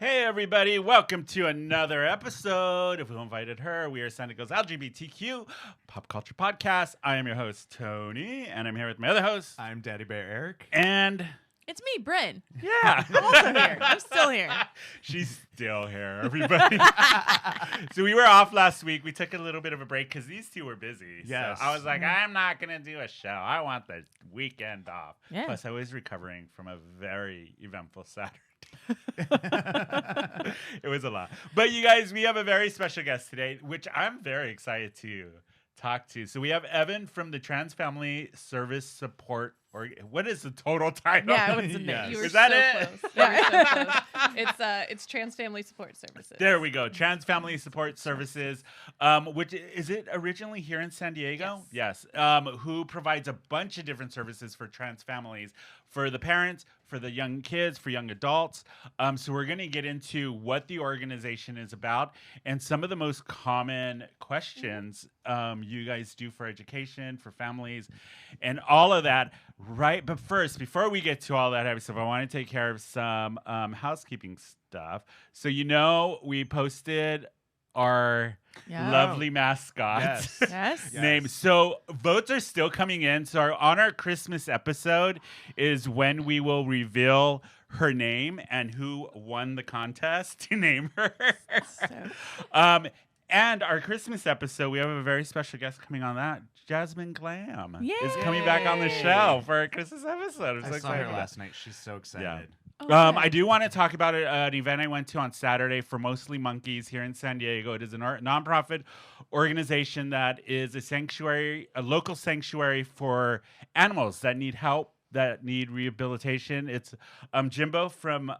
Hey everybody, welcome to another episode of Who Invited Her. We are San Diego's LGBTQ pop culture podcast. I am your host, Tony, and I'm here with my other host. I'm Daddy Bear Eric. And it's me, Brynne. yeah. I'm also here. I'm still here. She's still here, everybody. So we were off last week. We took a little bit of a break because these two were busy. Yes. So I was like, I'm not going to do a show. I want the weekend off. Yeah. Plus, I was recovering from a very eventful Saturday. It was a lot. But you guys, we have a very special guest today, which I'm very excited to talk to. So we have Evan from the Trans Family Service Support. Or what is the total title? Yeah, what's the name? Yes. You were Is that so it? close. You were so close. It's Trans Family Support Services. There we go. Trans Family Support Services, which is it originally here in San Diego? Yes. Who provides a bunch of different services for trans families, for the parents, for the young kids, for young adults. So we're going to get into what the organization is about and some of the most common questions you guys do for education, for families, and all of that. Right. But first, before we get to all that heavy stuff, I want to take care of some housekeeping stuff. So, we posted our lovely mascot Yes. name. So votes are still coming in. So on our Christmas episode is when we will reveal her name and who won the contest to name her. And our Christmas episode, we have a very special guest coming on that. Jasmine Glam is coming back on the show for our Christmas episode. I saw her last night. She's so excited. Yeah. Oh, I do want to talk about an event I went to on Saturday for Mostly Monkeys here in San Diego. It is a nonprofit organization that is a local sanctuary for animals that need help, that need rehabilitation. It's Jimbo from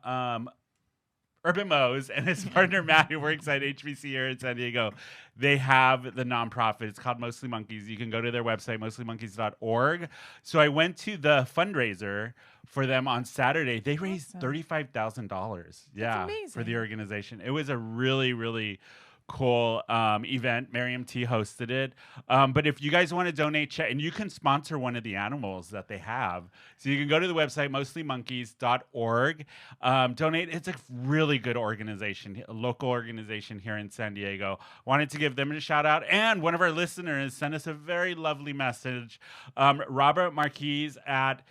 Urban Mo's and his partner Matt, who works at HBC here in San Diego. They have the nonprofit. It's called Mostly Monkeys. You can go to their website, mostlymonkeys.org. So I went to the fundraiser for them on Saturday. They raised $35,000. Yeah, for the organization. It was a really, really cool event. Miriam T hosted it. But if you guys want to donate, and you can sponsor one of the animals that they have. So you can go to the website, mostlymonkeys.org. Donate. It's a really good organization, a local organization here in San Diego. Wanted to give them a shout out. And one of our listeners sent us a very lovely message. Robert Marquez at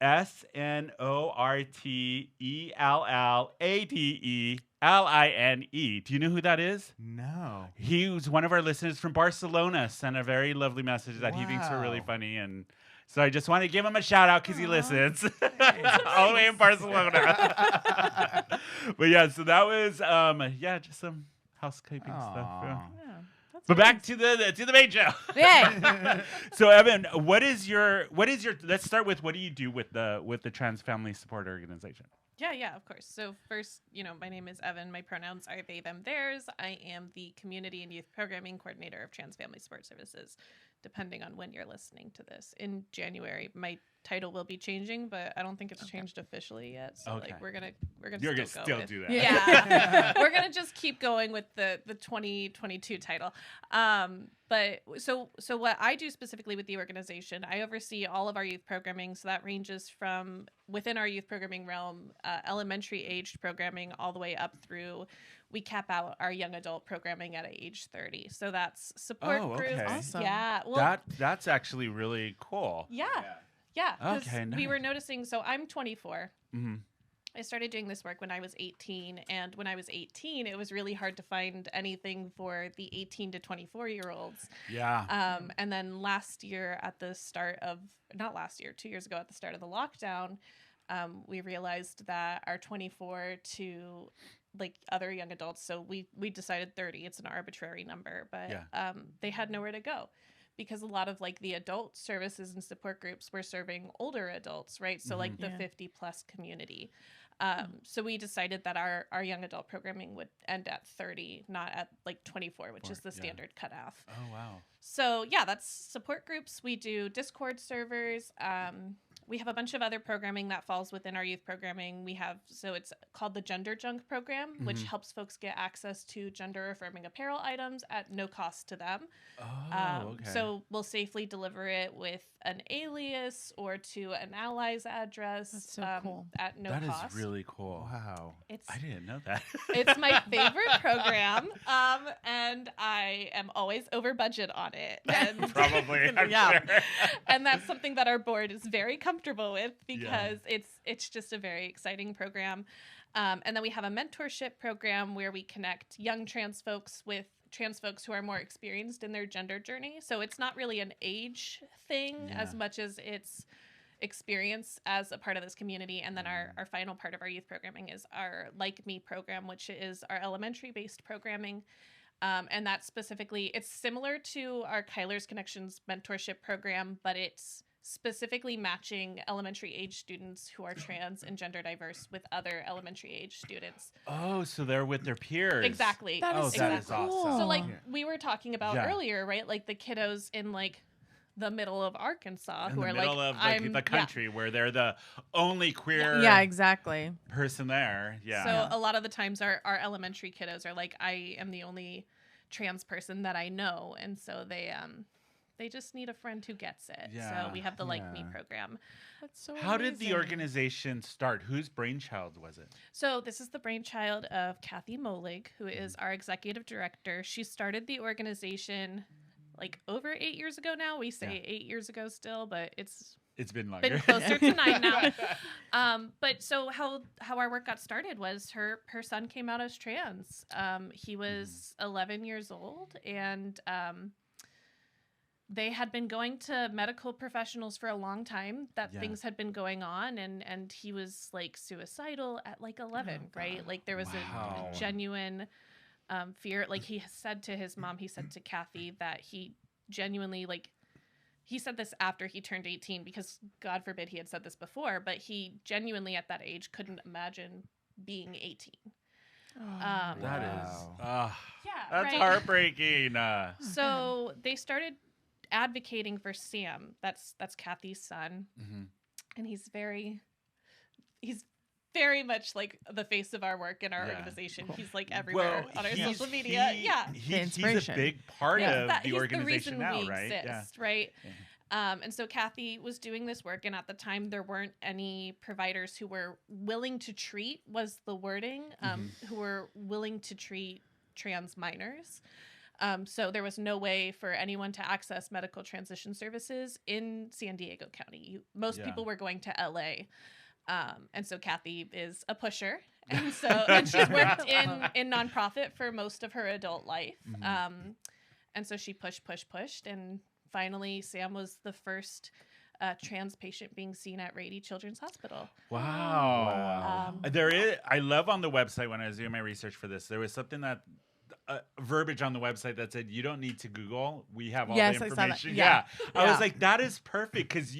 SNORTELLADELINE. Do you know who that is? No. He was one of our listeners from Barcelona, sent a very lovely message that he thinks are really funny. And so I just want to give him a shout out because he listens all the way in Barcelona. But yeah, so that was, just some housekeeping stuff. Yeah. But back to the main show. Yay. So Evan, what is your let's start with what do you do with the Trans Family Support Organization? Yeah, of course. So first, my name is Evan. My pronouns are they, them, theirs. I am the Community and Youth Programming Coordinator of Trans Family Support Services, depending on when you're listening to this. In January, my title will be changing, but I don't think it's changed officially yet. So we're gonna still do that. Yeah. We're gonna just keep going with the 2022 title. But so what I do specifically with the organization, I oversee all of our youth programming. So that ranges from within our youth programming realm, elementary aged programming all the way up through. We cap out our young adult programming at age 30. So that's support groups. Awesome. Yeah. Well, that's actually really cool. Yeah. Because Okay, we were nice. noticing. So I'm 24. Mm-hmm. I started doing this work when I was 18, and when I was 18, it was really hard to find anything for the 18 to 24-year-olds. Yeah. And then 2 years ago at the start of the lockdown, we realized that our 24 to other young adults, so we decided 30. It's an arbitrary number, but they had nowhere to go. Because a lot of the adult services and support groups were serving older adults, right? So the 50 plus community. So we decided that our young adult programming would end at 30, not at 24, which is the standard cutoff. Oh, wow. So that's support groups. We do Discord servers. we have a bunch of other programming that falls within our youth programming. So it's called the Gender Junk program, which helps folks get access to gender affirming apparel items at no cost to them. Okay. So we'll safely deliver it with an alias or to an ally's address. That's so cool. At no That cost. is really cool. Wow. I didn't know that. It's my favorite program, and I am always over budget on it. And Probably. I'm Yeah. sure. and that's something that our board is very comfortable with because it's just a very exciting program. And then we have a mentorship program where we connect young trans folks with trans folks who are more experienced in their gender journey. So it's not really an age thing as much as it's experience as a part of this community. And then our final part of our youth programming is our Like Me program, which is our elementary based programming. And that specifically, it's similar to our Kyler's Connections mentorship program, but it's specifically matching elementary age students who are trans and gender diverse with other elementary age students. Oh, so they're with their peers. Exactly. That is that is so awesome. cool. So like we were talking about Yeah. earlier, right? Like the kiddos in like the middle of Arkansas In who the are middle like, of the country where they're the only queer Yeah, exactly. person there. Yeah. So a lot of the times our elementary kiddos are like, I am the only trans person that I know. And so they just need a friend who gets it. Yeah, So we have the Like Me program. That's so How did the amazing. organization start? Whose brainchild was it? So this is the brainchild of Kathy Molig, who is our executive director. She started the organization like over 8 years ago now. We say 8 years ago still, but it's It's been longer. been closer to 9 now. But so how our work got started was her son came out as trans. He was 11 years old, and they had been going to medical professionals for a long time that things had been going on, and he was like suicidal at like 11, right? Like there was a genuine fear. Like he said to his mom, he said to Kathy that he genuinely he said this after he turned 18 because God forbid he had said this before, but he genuinely at that age couldn't imagine being 18. That is, Yeah, that's right. heartbreaking. So they started advocating for Sam. That's Kathy's son, and he's very much like the face of our work in our organization. He's like everywhere on our social media. He's a inspiration. big part of the he's organization the reason now, we right? exist, right? And so Kathy was doing this work, and at the time there weren't any providers who were willing to treat, was the wording, who were willing to treat trans minors. So there was no way for anyone to access medical transition services in San Diego County. Most people were going to LA. And so Kathy is a pusher. And she's worked in nonprofit for most of her adult life. And so she pushed. And finally, Sam was the first trans patient being seen at Rady Children's Hospital. Wow. I love on the website when I was doing my research for this, there was something that verbiage on the website that said you don't need to Google. We have all the Yes, I saw that. information. Yeah. I was Yeah. like, that is perfect because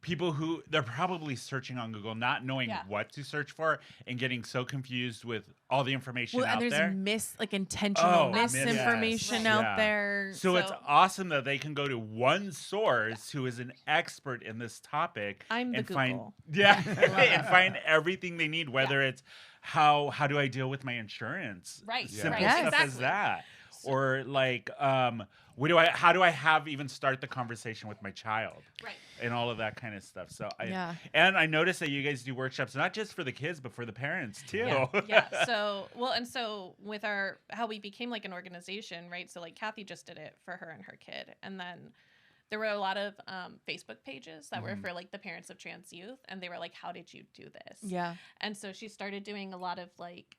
people who they're probably searching on Google, not knowing what to search for and getting so confused with all the information out and there. there's intentional Oh, misinformation yes. out Yeah. there. So it's awesome that they can go to one source who is an expert in this topic I'm the and Google. and find everything they need, whether it's how do I deal with my insurance? Right. Simple Right. stuff as Exactly. that. Or like how do I have even start the conversation with my child? Right. And all of that kind of stuff. So Yeah. I noticed that you guys do workshops not just for the kids but for the parents too. Yeah. So with how we became like an organization, right? So like Kathy just did it for her and her kid, and then there were a lot of Facebook pages that were for like the parents of trans youth, and they were like, "How did you do this?" Yeah. And so she started doing a lot of like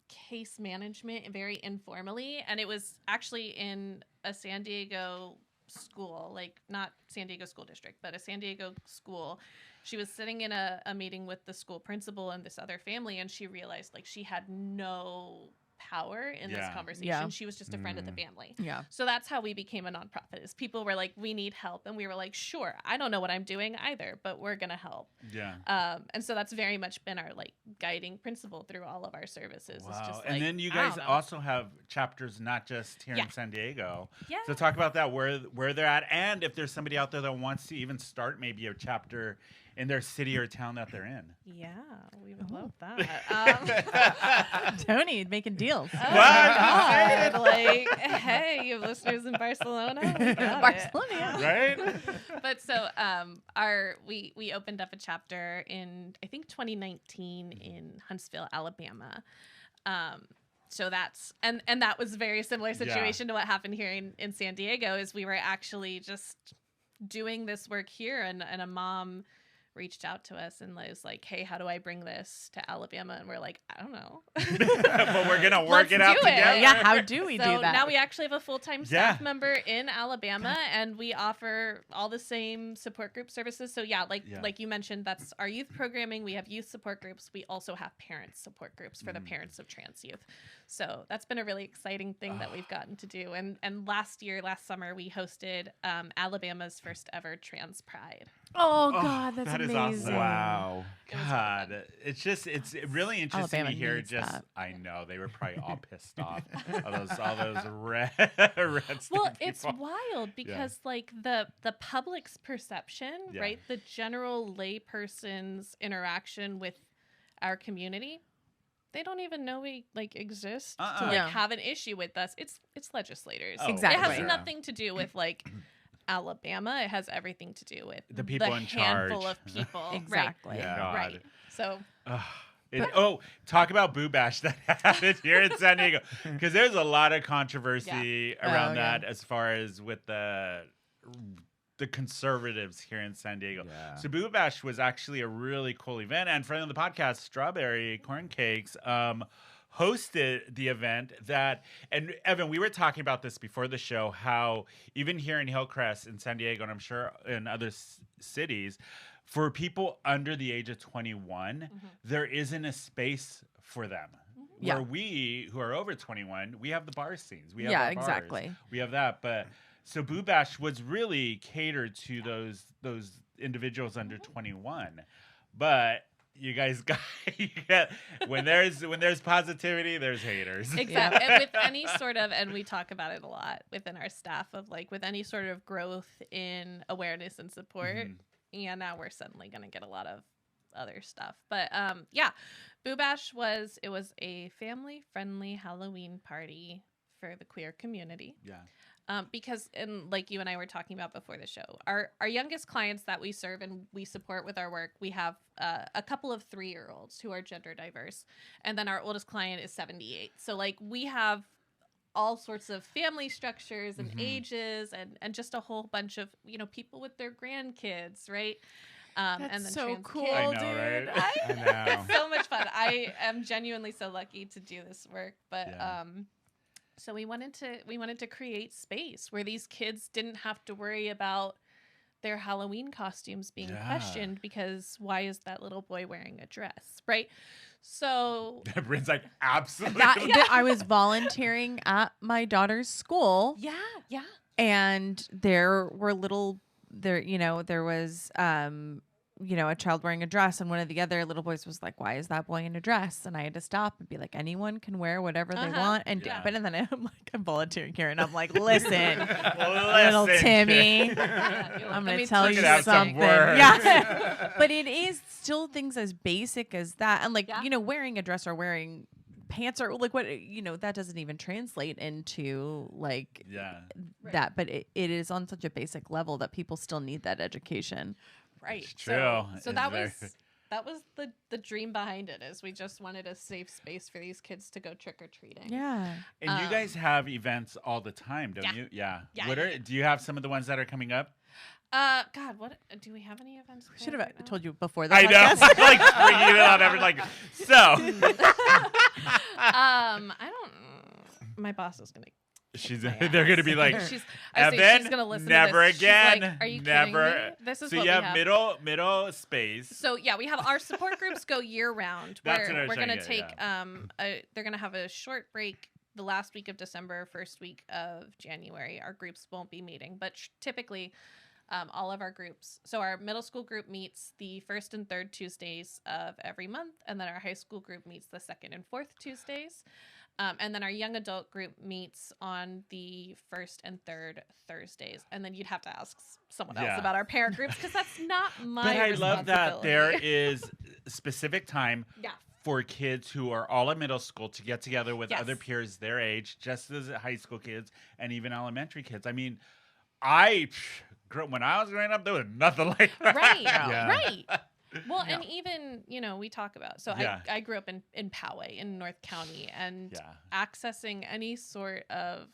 case management very informally, and it was actually in a San Diego school, like not San Diego school district, but a San Diego school. She was sitting in a meeting with the school principal and this other family, and she realized like she had no power in this Yeah. conversation. Yeah. She was just a friend of the family. Yeah. So that's how we became a nonprofit. Is people were like, we need help, and we were like, sure. I don't know what I'm doing either, but we're gonna help. Yeah. And so that's very much been our like guiding principle through all of our services. It's Wow. just And like, then you I guys don't know. also have chapters not just here Yeah. in San Diego. Yeah. So talk about that, where they're at, and if there's somebody out there that wants to even start maybe a chapter in their city or town that they're in. Yeah, we would love that. Tony making deals. Oh What? my God. Like, hey, you have listeners in Barcelona? We got it. Barcelona, yeah. Right? But so we opened up a chapter in I think 2019 in Huntsville, Alabama. So that's and that was a very similar situation to what happened here in San Diego. Is we were actually just doing this work here, and a mom reached out to us and was like, hey, how do I bring this to Alabama? And we're like, I don't know. But we're gonna work Let's it out do it. together. Yeah, how do we So do that? now we actually have a full-time staff Yeah. member in Alabama, and we offer all the same support group services. So like you mentioned, that's our youth programming. We have youth support groups. We also have parent support groups for the parents of trans youth. So that's been a really exciting thing that we've gotten to do. And last summer, we hosted Alabama's first ever Trans Pride. Oh God, that's that is amazing. awesome. Wow. God, it's really interesting Alabama to hear. needs Just that. I know they were probably all pissed off. all those red Well, state it's people. wild because like the public's perception, Yeah. right? The general layperson's interaction with our community, they don't even know we like exist to like Yeah. have an issue with us. It's legislators. Oh, Exactly. It has yeah. nothing to do with like Alabama. It has everything to do with The people in handful charge. of people. Exactly. Yeah. Right. Right. So Talk about Boo Bash that happened here in San Diego, because there's a lot of controversy around Oh, yeah. that as far as with the conservatives here in San Diego. Yeah. So Boo Bash was actually a really cool event, and friend of the podcast, Strawberry Corn Cakes, hosted the event and Evan, we were talking about this before the show, how even here in Hillcrest in San Diego, and I'm sure in other cities, for people under the age of 21, there isn't a space for them. Yeah. Where we, who are over 21, we have the bar scenes. We have Yeah, our bars. exactly. We have that. But so Boo Bash was really catered to those individuals under 21. But you guys when there's positivity, there's haters. exactly. And with any sort of, and we talk about it a lot within our staff, of like with any sort of growth in awareness and support, and now we're suddenly going to get a lot of other stuff. But Boo Bash was a family-friendly Halloween party for the queer community. Yeah. Because, and like you and I were talking about before the show, our youngest clients that we serve and we support with our work, we have a couple of 3-year-olds who are gender diverse. And then our oldest client is 78. So like we have all sorts of family structures and ages and just a whole bunch of, people with their grandkids, right? That's and then so trans cool, kids. I know, dude. right? I know. It's so much fun. I am genuinely so lucky to do this work, but Yeah. so we wanted to create space where these kids didn't have to worry about their Halloween costumes being questioned, because why is that little boy wearing a dress, right? So Brynne's like, absolutely. I was volunteering at my daughter's school, yeah, and there was a child wearing a dress, and one of the other little boys was like, why is that boy in a dress? And I had to stop and be like, anyone can wear whatever they want and Yeah. but then I'm volunteering here, and I'm like, listen, Well, little listen, Timmy, kid. I'm Let gonna me tell teach you could have some something. words. Yeah. But it is still things as basic as that, and like Yeah. wearing a dress or wearing pants or like what that doesn't even translate into like Yeah. that, but it is on such a basic level that people still need that education. right. It's true. So It's that very- was the dream behind it, is we just wanted a safe space for these kids to go trick or treating. Yeah. And you guys have events all the time, don't yeah. you? Yeah. Yeah, What yeah, are yeah. do you have some of the ones that are coming up? God, what do we have any events? Should planned have right now? told you before the I know. podcast. Like bringing it on every like so. I don't. My boss is gonna She's my they're gonna ass. be like, I say Evan, she's gonna listen never to this. She's again. like, are you never. kidding me? This is So what you we have have. middle space. So yeah, we have our support groups go year round. That's what I Where was we're trying gonna to take get, they're gonna have a short break the last week of December, first week of January. Our groups won't be meeting, but typically all of our groups. So our middle school group meets the first and third Tuesdays of every month, and then our high school group meets the second and fourth Tuesdays. And then our young adult group meets on the first and third Thursdays. And then you'd have to ask someone else Yeah. about our parent groups because that's not my But I love that responsibility. there is specific time Yeah. for kids who are all in middle school to get together with Yes. other peers their age, just as high school kids and even elementary kids. I mean, when I was growing up, there was nothing like that. Right. Yeah. Right. Well, Yeah. and even, we talk about, so Yeah. I grew up in Poway in North County, and Yeah. accessing any sort of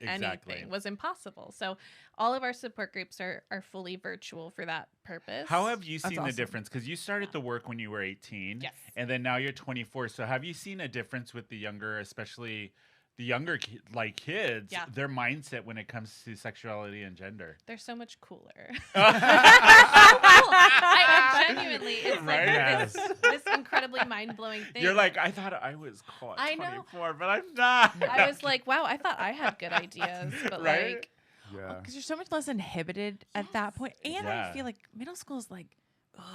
Exactly. anything was impossible. So all of our support groups are fully virtual for that purpose. How have you That's seen the awesome. difference? Because you started the work when you were 18, Yes. and then now you're 24. So have you seen a difference with the younger, especially the younger kids, Yeah. their mindset when it comes to sexuality and gender? They're so much cooler. Right? I genuinely, it's like Yes. this incredibly mind-blowing thing. You're like, I thought I was caught I know. 24, but I'm not. I was like, wow, I thought I had good ideas, but Right? like, Yeah. Because you're so much less inhibited at that point. And Yeah. I feel like middle school is like,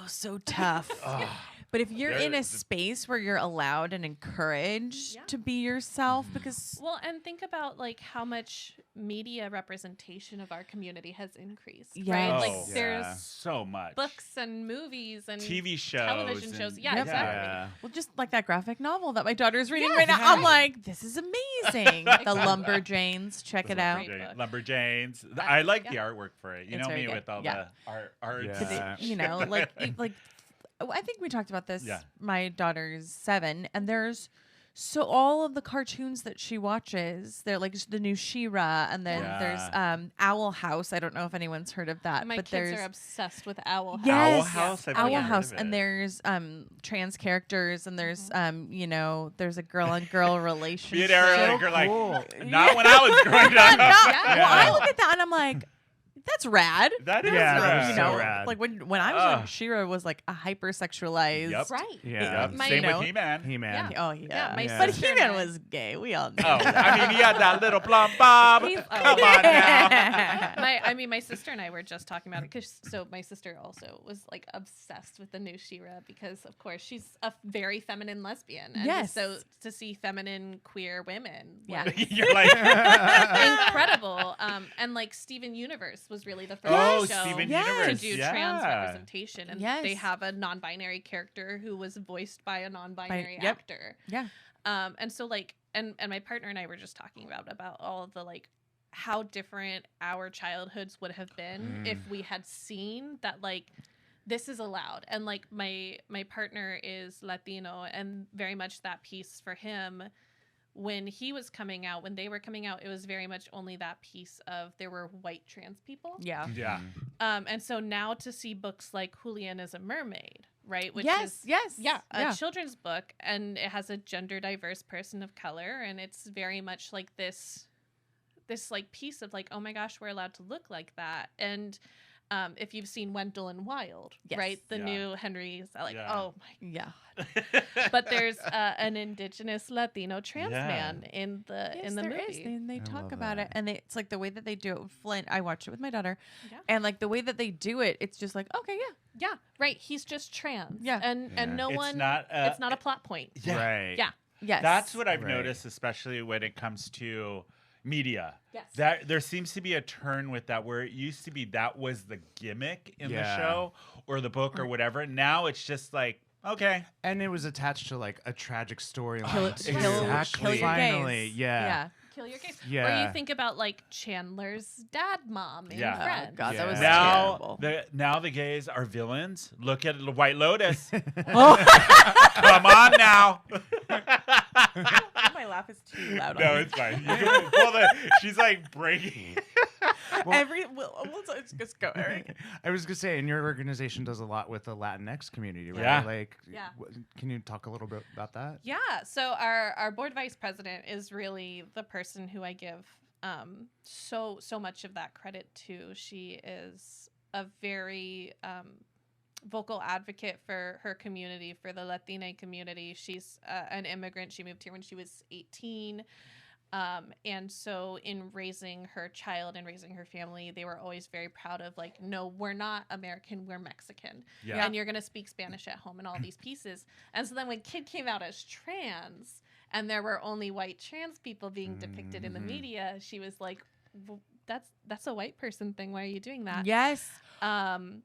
so tough. Ugh. But if you're in There- a space where you're allowed and encouraged Yeah. to be yourself, because well, and think about like how much media representation of our community has increased, right? Yes. Like Oh, there's so much. books and movies and TV shows. television shows. and- Yeah, Yep. exactly. Yeah. well, just like that graphic novel that my daughter's reading Yes, right now, yeah. I'm like, this is amazing. The Exactly. Lumberjanes, check it out. Great book. Lumberjanes. I like the yeah. artwork for it. You It's know very me good. with all Yeah. the art. Yeah. 'Cause like I think we talked about this. Yeah. My daughter's 7, and there's all of the cartoons that she watches. They're like the new She-Ra, and then there's Owl House. I don't know if anyone's heard of that, My but kids there's are obsessed with Owl House. Yes. Owl House? I've Owl never heard House, of and it. there's trans characters, and there's there's a girl on girl relationship. Me and Eric are like, cool. not when I was growing Not- up. Well, I look at that and I'm like, that's rad. That is Yeah, rad. that's You so know, rad. like when I was young, Ugh. She-Ra was like a hypersexualized. Yep. Right. Yeah. Yep. My- Same you know, with He-Man. He-Man. Oh yeah, my but sister and He-Man I- was gay. We all know. Oh, I mean, he had that little plump bob. He's- Come on now. My sister and I were just talking about it because my sister also was like obsessed with the new She-Ra because of course she's a very feminine lesbian. And Yes. so to see feminine queer women, Yeah. was You're like, incredible. And like Steven Universe was really the first oh, show Steven Yes. to Universe. do yeah. trans representation, and Yes. they have a non-binary character who was voiced by a non-binary Yep. actor. Yeah. And so like and my partner and I were just talking about all of the like how different our childhoods would have been if we had seen that like this is allowed. And like my partner is Latino, and very much that piece for him when he was coming out, when they were coming out, it was very much only that piece of there were white trans people. Yeah. Yeah. And so now to see books like Julian is a Mermaid, right? Which Yes. is Yes. a children's book, and it has a gender diverse person of color, and it's very much like this like piece of like, oh my gosh, we're allowed to look like that. And if you've seen Wendell and Wild, Yes. right, the Yeah. new Henry's like, Yeah. oh my. Yeah. But there's an indigenous Latino trans Yeah. man in the Yes, there movie. is. And they I talk love about it, that. and it's like the way that they do it with Flint. I watched it with my daughter, Yeah. and like the way that they do it, it's just like, okay, yeah, Yeah, right. He's just trans. Yeah. and Yeah. no It's one. not, it's not a plot point. Yeah. Right. Yeah. yes, That's what I've Right. noticed, especially when it comes to media. Yes. That there seems to be a turn with that where it used to be that was the gimmick in the Yeah. show or the book or whatever. Now it's just like, okay. And it was attached to like a tragic storyline. kill, Exactly. kill your Finally, gays. yeah. Kill your gays. Or Yeah. you think about like Chandler's dad mom in Yeah. Oh, Friends. God, that was Now terrible. now the gays are villains. Look at White Lotus. Oh, Come on now. my laugh is too loud. No, it's fine. You can pull she's like breaking. Let's just go, Eric. I was gonna say, and your organization does a lot with the Latinx community, right? Yeah. Like, Yeah. Can you talk a little bit about that? Yeah. So our board vice president is really the person who I give so much of that credit too. She is a very vocal advocate for her community, for the Latina community. She's an immigrant. She moved here when she was 18. And so in raising her child and raising her family, they were always very proud of like, no, we're not American, we're Mexican. Yeah. And you're going to speak Spanish at home and all these pieces. And so then when Kid came out as trans and there were only white trans people being depicted in the media, she was like, well, that's a white person thing. Why are you doing that? Yes. And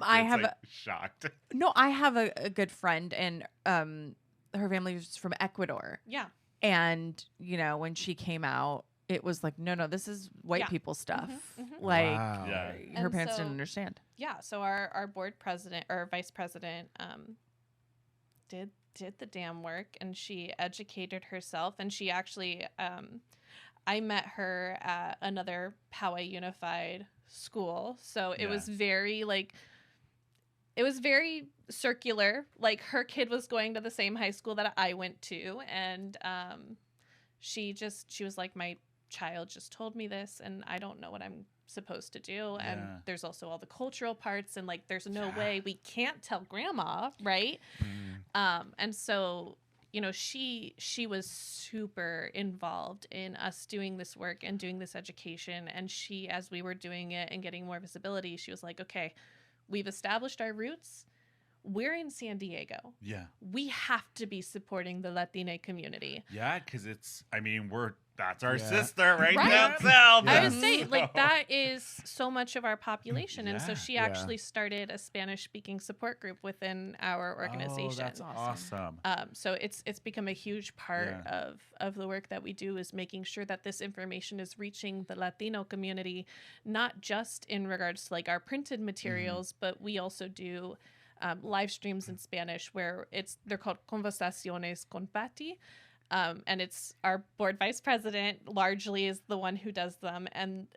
I have shocked. No, I have a good friend, and her family was from Ecuador. yeah. And, you know, when she came out, it was like, no, this is white Yeah. people stuff. Mhm. Like, Wow. Yeah. her And parents so- didn't understand. Yeah, so our board president or vice president did the damn work, and she educated herself, and she actually I met her at another Poway Unified school, so it was very like it was very circular. Like her kid was going to the same high school that I went to, and she was like, my child just told me this, and I don't know what I'm supposed to do. And Yeah. there's also all the cultural parts, and like there's no way we can't tell grandma, right? And so, you know, she was super involved in us doing this work and doing this education. And she, as we were doing it and getting more visibility, she was like, okay, we've established our roots. We're in San Diego. Yeah. We have to be supporting the Latina community. Yeah, because that's our Yeah. sister right Right. down south. I would say, like, that is so much of our population. And so Yeah. she Yeah. actually started a Spanish-speaking support group within our organization. Oh, that's awesome. So it's become a huge part Yeah. of the work that we do, is making sure that this information is reaching the Latino community, not just in regards to like our printed materials, but we also do live streams in Spanish where they're called Conversaciones con Patty. And it's our board vice president largely is the one who does them. And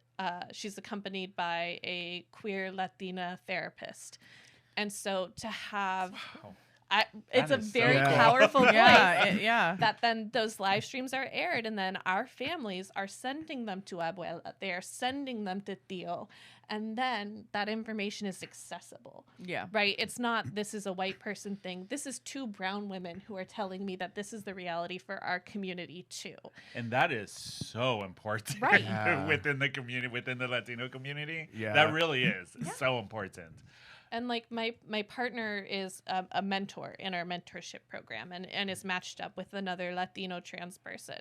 she's accompanied by a queer Latina therapist. And so to have, Wow. it's a is so very cool. powerful voice. Yeah. That then those live streams are aired, and then our families are sending them to abuela. They are sending them to tío. And then that information is accessible. Yeah. Right? It's not, this is a white person thing. This is two brown women who are telling me that this is the reality for our community too. And that is so important Right. Yeah. within the community, within the Latino community. Yeah. That really is so important. And like my partner is a mentor in our mentorship program, and is matched up with another Latino trans person.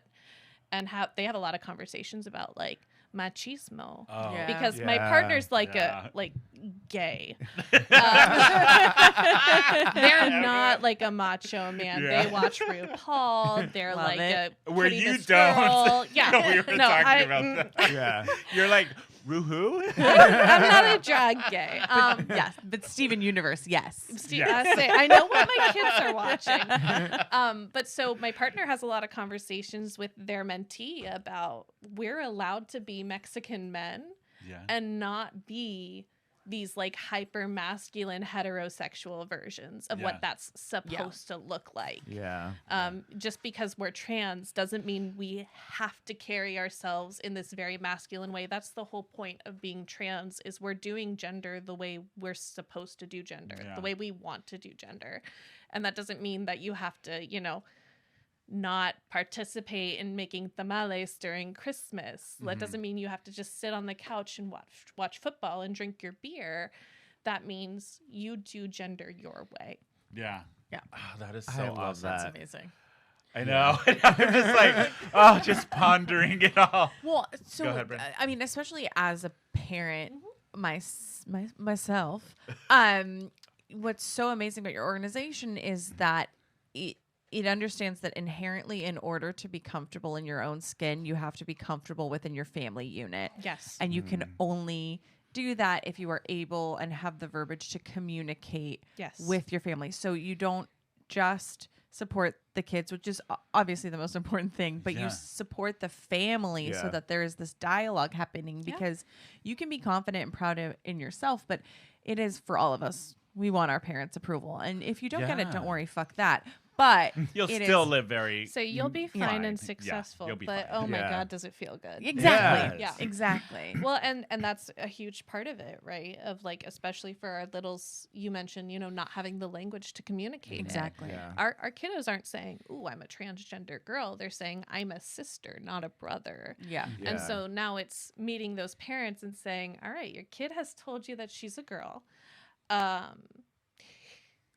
And they have a lot of conversations about like machismo. Oh. Yeah. Because my Yeah. partner's like Yeah. like gay. They're not like a macho man. Yeah. They watch RuPaul. They're Love like it. Where pretty you Miss don't. Girl. Yeah. We were No, talking about that. Yeah. You're like, Ruhu? I'm not a drag gay. Yes. But Steven Universe, yes. Steve, Yeah. I know what my kids are watching. But so my partner has a lot of conversations with their mentee about we're allowed to be Mexican men Yeah. and not be these like hyper masculine heterosexual versions of Yeah. what that's supposed to look like. Yeah. Just because we're trans doesn't mean we have to carry ourselves in this very masculine way. That's the whole point of being trans, is we're doing gender the way we're supposed to do gender, Yeah. the way we want to do gender. And that doesn't mean that you have to, you know, not participate in making tamales during Christmas. That doesn't mean you have to just sit on the couch and watch football and drink your beer. That means you do gender your way. Yeah. Yeah. Oh, that is I so love awesome. that. That's amazing. I know. I'm just like, just pondering it all. Well, so Go ahead, Brynne. I mean, especially as a parent, myself, what's so amazing about your organization is that it understands that inherently, in order to be comfortable in your own skin, you have to be comfortable within your family unit. Yes. And you can only do that if you are able and have the verbiage to communicate Yes. with your family. So you don't just support the kids, which is obviously the most important thing, but Yeah. you support the family so Yeah. that there is this dialogue happening, because you can be confident and proud in yourself, but it is for all of us. We want our parents' approval. And if you don't get it, Yeah. don't worry, fuck that. but You'll it still is- live very. So you'll be fine. fine and Yeah, successful, you'll be but fine. oh my Yeah. God, does it feel good? Exactly. Yes. Yeah. Exactly. Well, and that's a huge part of it, right? Of like, especially for our littles, you mentioned, not having the language to communicate. it. Exactly. Yeah. Our kiddos aren't saying, "Ooh, I'm a transgender girl." They're saying, "I'm a sister, not a brother." Yeah. And Yeah. so now it's meeting those parents and saying, "All right, your kid has told you that she's a girl.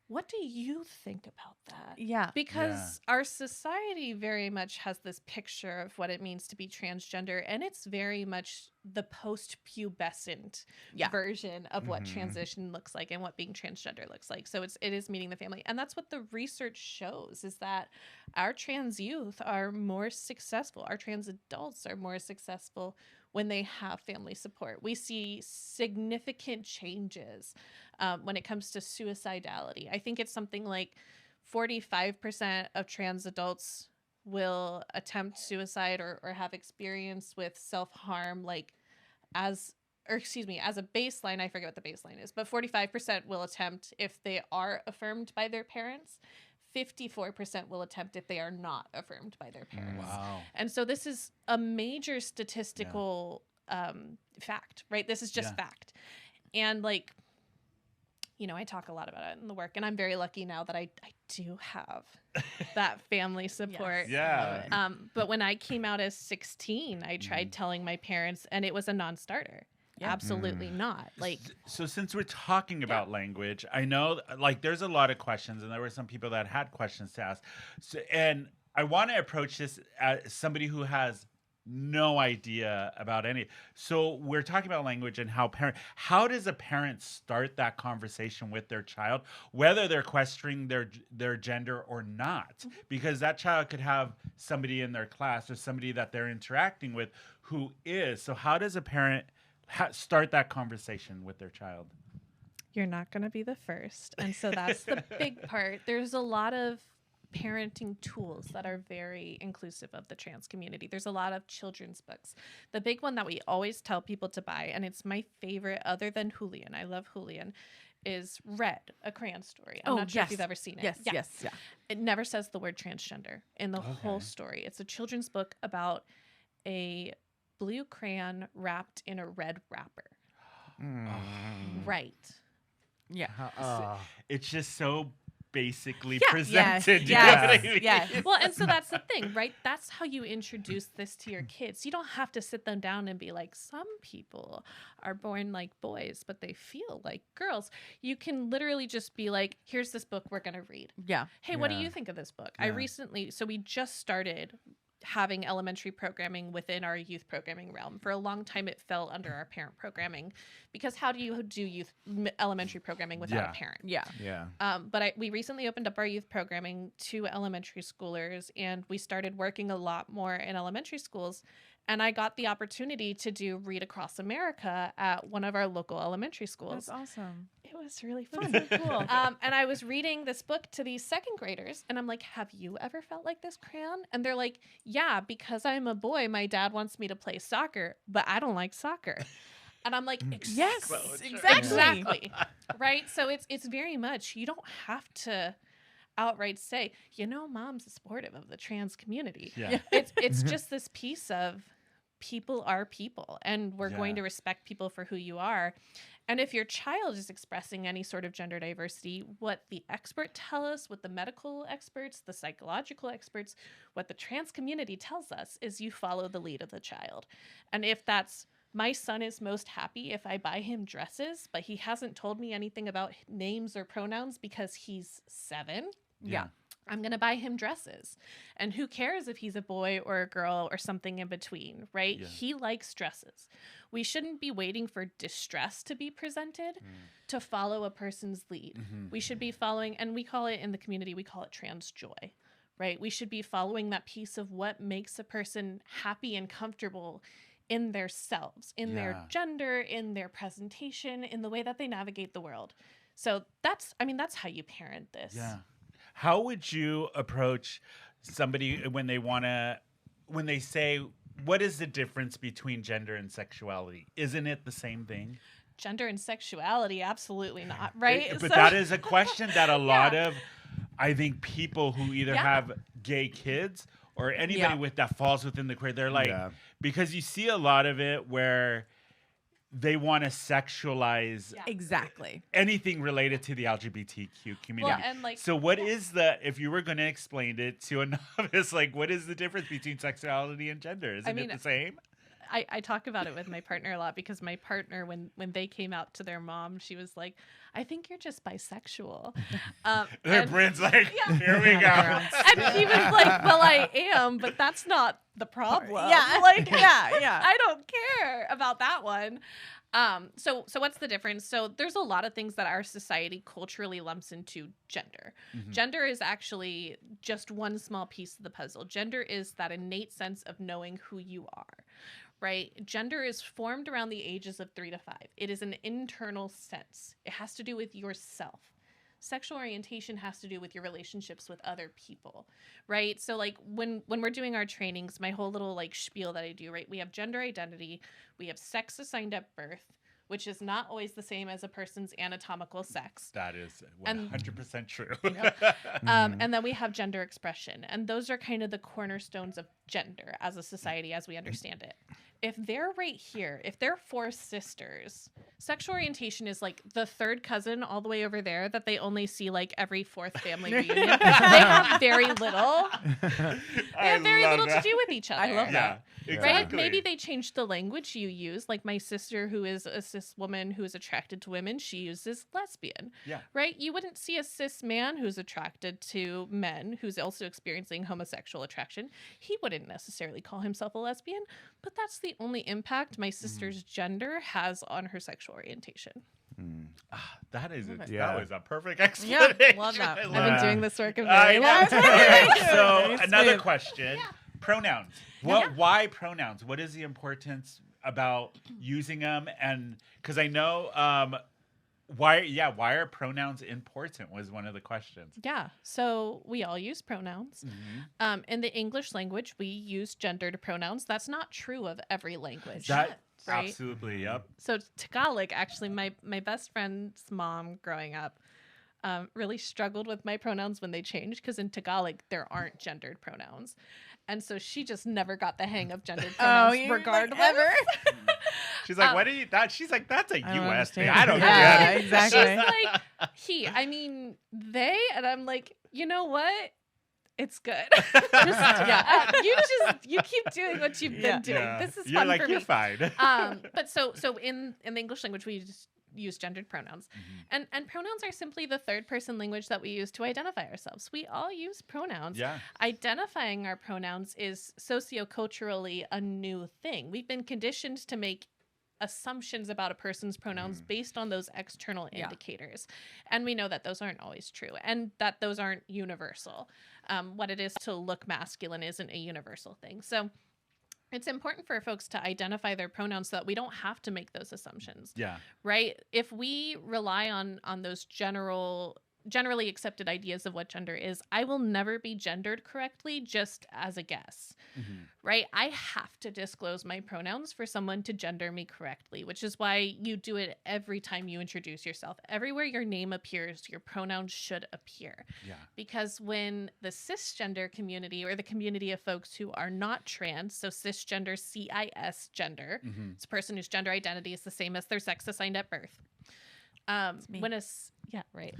What do you think about that?" Yeah. Because our society very much has this picture of what it means to be transgender, and it's very much the post-pubescent Yeah. version of what Mhm. transition looks like and what being transgender looks like. So it is meeting the family, and that's what the research shows, is that our trans youth are more successful. Our trans adults are more successful when they have family support. We see significant changes when it comes to suicidality. I think it's something like 45% of trans adults will attempt suicide or have experience with self-harm, like as a baseline. I forget what the baseline is, but 45% will attempt if they are affirmed by their parents. 54% will attempt if they are not affirmed by their parents. Wow. And so this is a major statistical fact, right? This is just Yeah. fact. And like, I talk a lot about it in the work, and I'm very lucky now that I do have that family support. Yeah. But when I came out as 16, I tried telling my parents, and it was a non-starter. Yeah. Absolutely not. Like, So since we're talking about language, I know like there's a lot of questions, and there were some people that had questions to ask. So, and I want to approach this as somebody who has no idea about any. So we're talking about language and how does a parent start that conversation with their child, whether they're questioning their gender or not? Because that child could have somebody in their class or somebody that they're interacting with who is. So how does a parent start that conversation with their child? you're not going to be the first. And so that's the big part. There's a lot of parenting tools that are very inclusive of the trans community. There's a lot of children's books. The big one that we always tell people to buy, and it's my favorite other than Julian, I love Julian, is Red, A Crayon Story. I'm not sure if you've ever seen it. Yes. Yeah. Yes. Yeah. It never says the word transgender in the whole story. It's a children's book about a blue crayon wrapped in a red wrapper. Right. Yeah. It's just so basically Yeah. presented. Yes. you know what I Yes. mean? Yes. Well, and so that's the thing, right? That's how you introduce this to your kids. You don't have to sit them down and be like, some people are born like boys, but they feel like girls. You can literally just be like, here's this book we're going to read. Yeah. Hey, what do Yeah. you think of this book? Yeah. So we just started having elementary programming within our youth programming realm. For a long time, it fell under our parent programming, because how do you do elementary programming without a parent? Yeah. Yeah. But we recently opened up our youth programming to elementary schoolers, and we started working a lot more in elementary schools. And I got the opportunity to do Read Across America at one of our local elementary schools. That's awesome. It was really fun. Cool. And I was reading this book to these second graders, and I'm like, have you ever felt like this, Crayon? And they're like, yeah, because I'm a boy, my dad wants me to play soccer, but I don't like soccer. And I'm like, Yes. Exactly. exactly. Right? So it's very much, you don't have to outright say, mom's supportive of the trans community. Yeah. It's just this piece of people are people, and we're going Yeah. to respect people for who you are. And if your child is expressing any sort of gender diversity, what the experts tell us, what the medical experts, the psychological experts, what the trans community tells us is you follow the lead of the child. And if that's, my son is most happy if I buy him dresses, but he hasn't told me anything about names or pronouns because he's 7. Yeah. I'm going to buy him dresses. And who cares if he's a boy or a girl or something in between, right? Yeah. He likes dresses. We shouldn't be waiting for distress to be presented to follow a person's lead. We should be following, and we call it in the community, we call it trans joy, right? We should be following that piece of what makes a person happy and comfortable in their selves, in their Yeah. gender, in their presentation, in the way that they navigate the world. So that's how you parent this. Yeah. How would you approach somebody when they say, what is the difference between gender and sexuality? Isn't it the same thing? Gender and sexuality, absolutely not, right? But So- that is a question that a lot of, I think people who either Yeah. have gay kids or anybody Yeah. with that falls within the queer, they're like, Yeah. because you see a lot of it where they want to sexualize Yeah. Exactly. anything related to the LGBTQ community. Well, and like So what is the, if you were going to explain it to a novice, like what is the difference between sexuality and gender? Isn't mean, it the same? I talk about it with my partner a lot because my partner, when they came out to their mom, she was like, "I think you're just bisexual." And, Brynne's like, here we go. and he was like, "Well, I am, but that's not the problem." Yeah. Like, Yeah. I don't care about that one. So what's the difference? So there's a lot of things that our society culturally lumps into gender. Gender is actually just one small piece of the puzzle. Gender is that innate sense of knowing who you are, right? Gender is formed around the ages of 3 to 5. It is an internal sense. It has to do with yourself. Sexual orientation has to do with your relationships with other people, right? So like when we're doing our trainings, my whole little like spiel that I do, right? We have gender identity, we have sex assigned at birth, which is not always the same as a person's anatomical sex. That is And- 100% true. And then we have gender expression. And those are kind of the cornerstones of gender as a society as we understand it. If they're right here, if they're 4 sisters, sexual orientation is like the third cousin all the way over there that they only see like every 4th family reunion. They have very little. They have very little to do with each other. I love Yeah, that. Right? exactly. Maybe they changed the language you use. Like my sister, who is a cis woman who is attracted to women, she uses lesbian. Yeah. Right? You wouldn't see a cis man who's attracted to men who's also experiencing homosexual attraction. He wouldn't necessarily call himself a lesbian, but that's the only impact my sister's gender has on her sexual orientation. That is Love it. that was a perfect explanation. love that. I I've I've love been it. doing this work a I very know. long time. Okay, so Very another smooth. question. Pronouns. Why pronouns? What is the importance about using them? And because I know why are pronouns important was one of the questions. Yeah. So we all use pronouns. In the English language, we use gendered pronouns. That's not true of every language. That right? absolutely, yep. So Tagalog, actually, my best friend's mom growing up really struggled with my pronouns when they changed because in Tagalog, there aren't gendered pronouns. And so she just never got the hang of gendered pronouns regardless. She's like, what do you that? She's like, that's a don't US thing. understand. I don't Yeah, get it. exactly. She's like, I mean, they. And I'm like, you know what? It's good. You keep doing what you've been doing. Yeah. This is You're fun like, for you're me. fine. But so in the English language, we just use gendered pronouns. And pronouns are simply the third person language that we use to identify ourselves. We all use pronouns. Yeah. Identifying our pronouns is socioculturally a new thing. We've been conditioned to make assumptions about a person's pronouns based on those external indicators. And we know that those aren't always true and that those aren't universal. What it is to look masculine isn't a universal thing. So it's important for folks to identify their pronouns so that we don't have to make those assumptions, Yeah. right? If we rely on those generally accepted ideas of what gender is, I will never be gendered correctly just as a guess, right? I have to disclose my pronouns for someone to gender me correctly, which is why you do it every time you introduce yourself. Everywhere your name appears, your pronouns should appear. Yeah. Because when the cisgender community or the community of folks who are not trans, so cisgender, CIS gender, it's a person whose gender identity is the same as their sex assigned at birth. me. Yeah, right.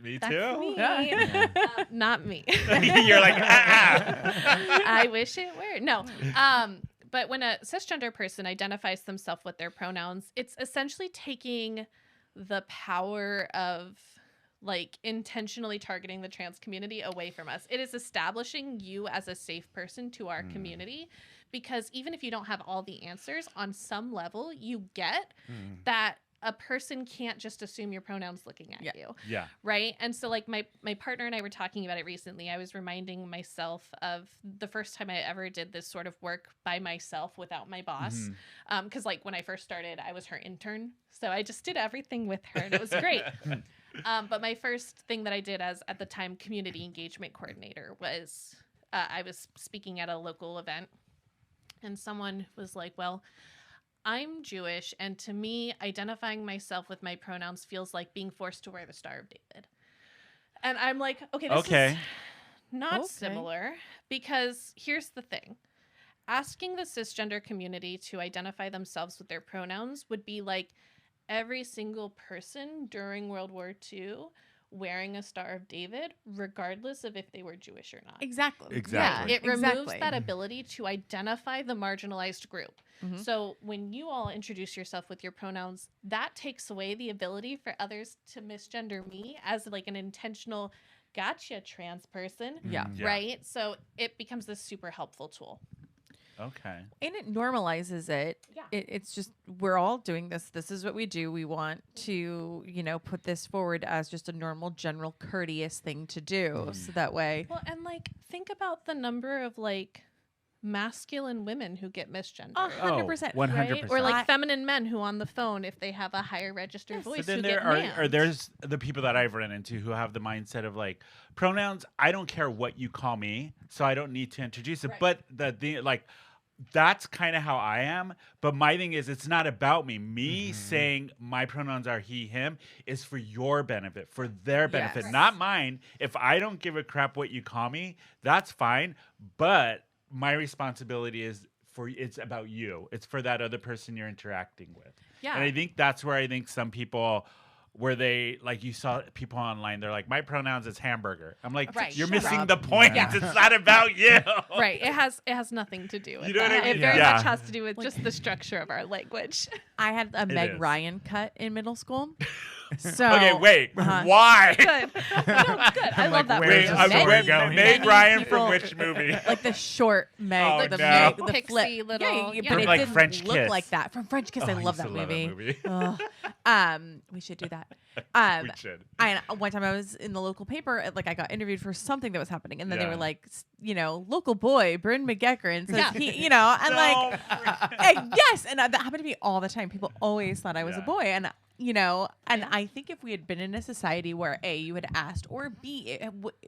Me That's too. me. Yeah. Not me. You're like, I wish it were. No. But when a cisgender person identifies themselves with their pronouns, it's essentially taking the power of like intentionally targeting the trans community away from us. It is establishing you as a safe person to our community, because even if you don't have all the answers, on some level you get that a person can't just assume your pronouns looking at you. Yeah. Right. And so like my partner and I were talking about it recently. I was reminding myself of the first time I ever did this sort of work by myself without my boss. Because like when I first started, I was her intern. So I just did everything with her and it was great. But my first thing that I did as at the time community engagement coordinator was I was speaking at a local event and someone was like, well, I'm Jewish, and to me, identifying myself with my pronouns feels like being forced to wear the Star of David. And I'm like, okay, this Okay. is not Okay. similar, because here's the thing. Asking the cisgender community to identify themselves with their pronouns would be like every single person during World War II wearing a Star of David, regardless of if they were Jewish or not. Exactly. Exactly. It removes exactly. that ability to identify the marginalized group. Mhm. So when you all introduce yourself with your pronouns, that takes away the ability for others to misgender me as like an intentional gotcha trans person. Yeah. Yeah. Right? So it becomes this super helpful tool. Okay. And it normalizes it. Yeah. It's just we're all doing this. This is what we do. We want to, put this forward as just a normal, general, courteous thing to do. So that way, Well, and like think about the number of like masculine women who get misgendered. 100%. 100%. Right? Or like feminine men who on the phone, if they have a higher registered voice, But then who there get are there's the people that I've run into who have the mindset of like pronouns. I don't care what you call me, so I don't need to introduce it. Right. But the like that's kind of how I am. But my thing is, it's not about me. Me saying my pronouns are he, him is for your benefit, for their benefit, Yes. not mine. If I don't give a crap what you call me, that's fine. But my responsibility is it's about you. It's for that other person you're interacting with. Yeah. And I think that's where I think some people, where they, like you saw people online, they're like, my pronouns is hamburger. I'm like, Right, you're shut missing up. the point. Yeah. It's not about you. Right. It has nothing to do with You know what that. I mean? It very Yeah. much has to do with just the structure of our language. I had a Meg is. Ryan cut in middle school. So Okay, wait. uh-huh. Why? Good. No, good. I I'm love like, that. where's Wait, this I'm Meg- story Meg, going? Meg Many Ryan people- from which movie? like the short Meg, Oh, the no. Meg, the Pixie flip. little- yeah, yeah. but From, it like, didn't French look Kiss. like that. From French Kiss, Oh, I I love used that to love that movie. movie. We should do that. We should. One time I was in the local paper, like I got interviewed for something that was happening, and then they Yeah. were like, local boy, Brynne McGeckern says Yeah. he, and like, No. yes, and that happened to me all the time. People always thought I was a Yeah. boy, and and I think if we had been in a society where A, you had asked, or B,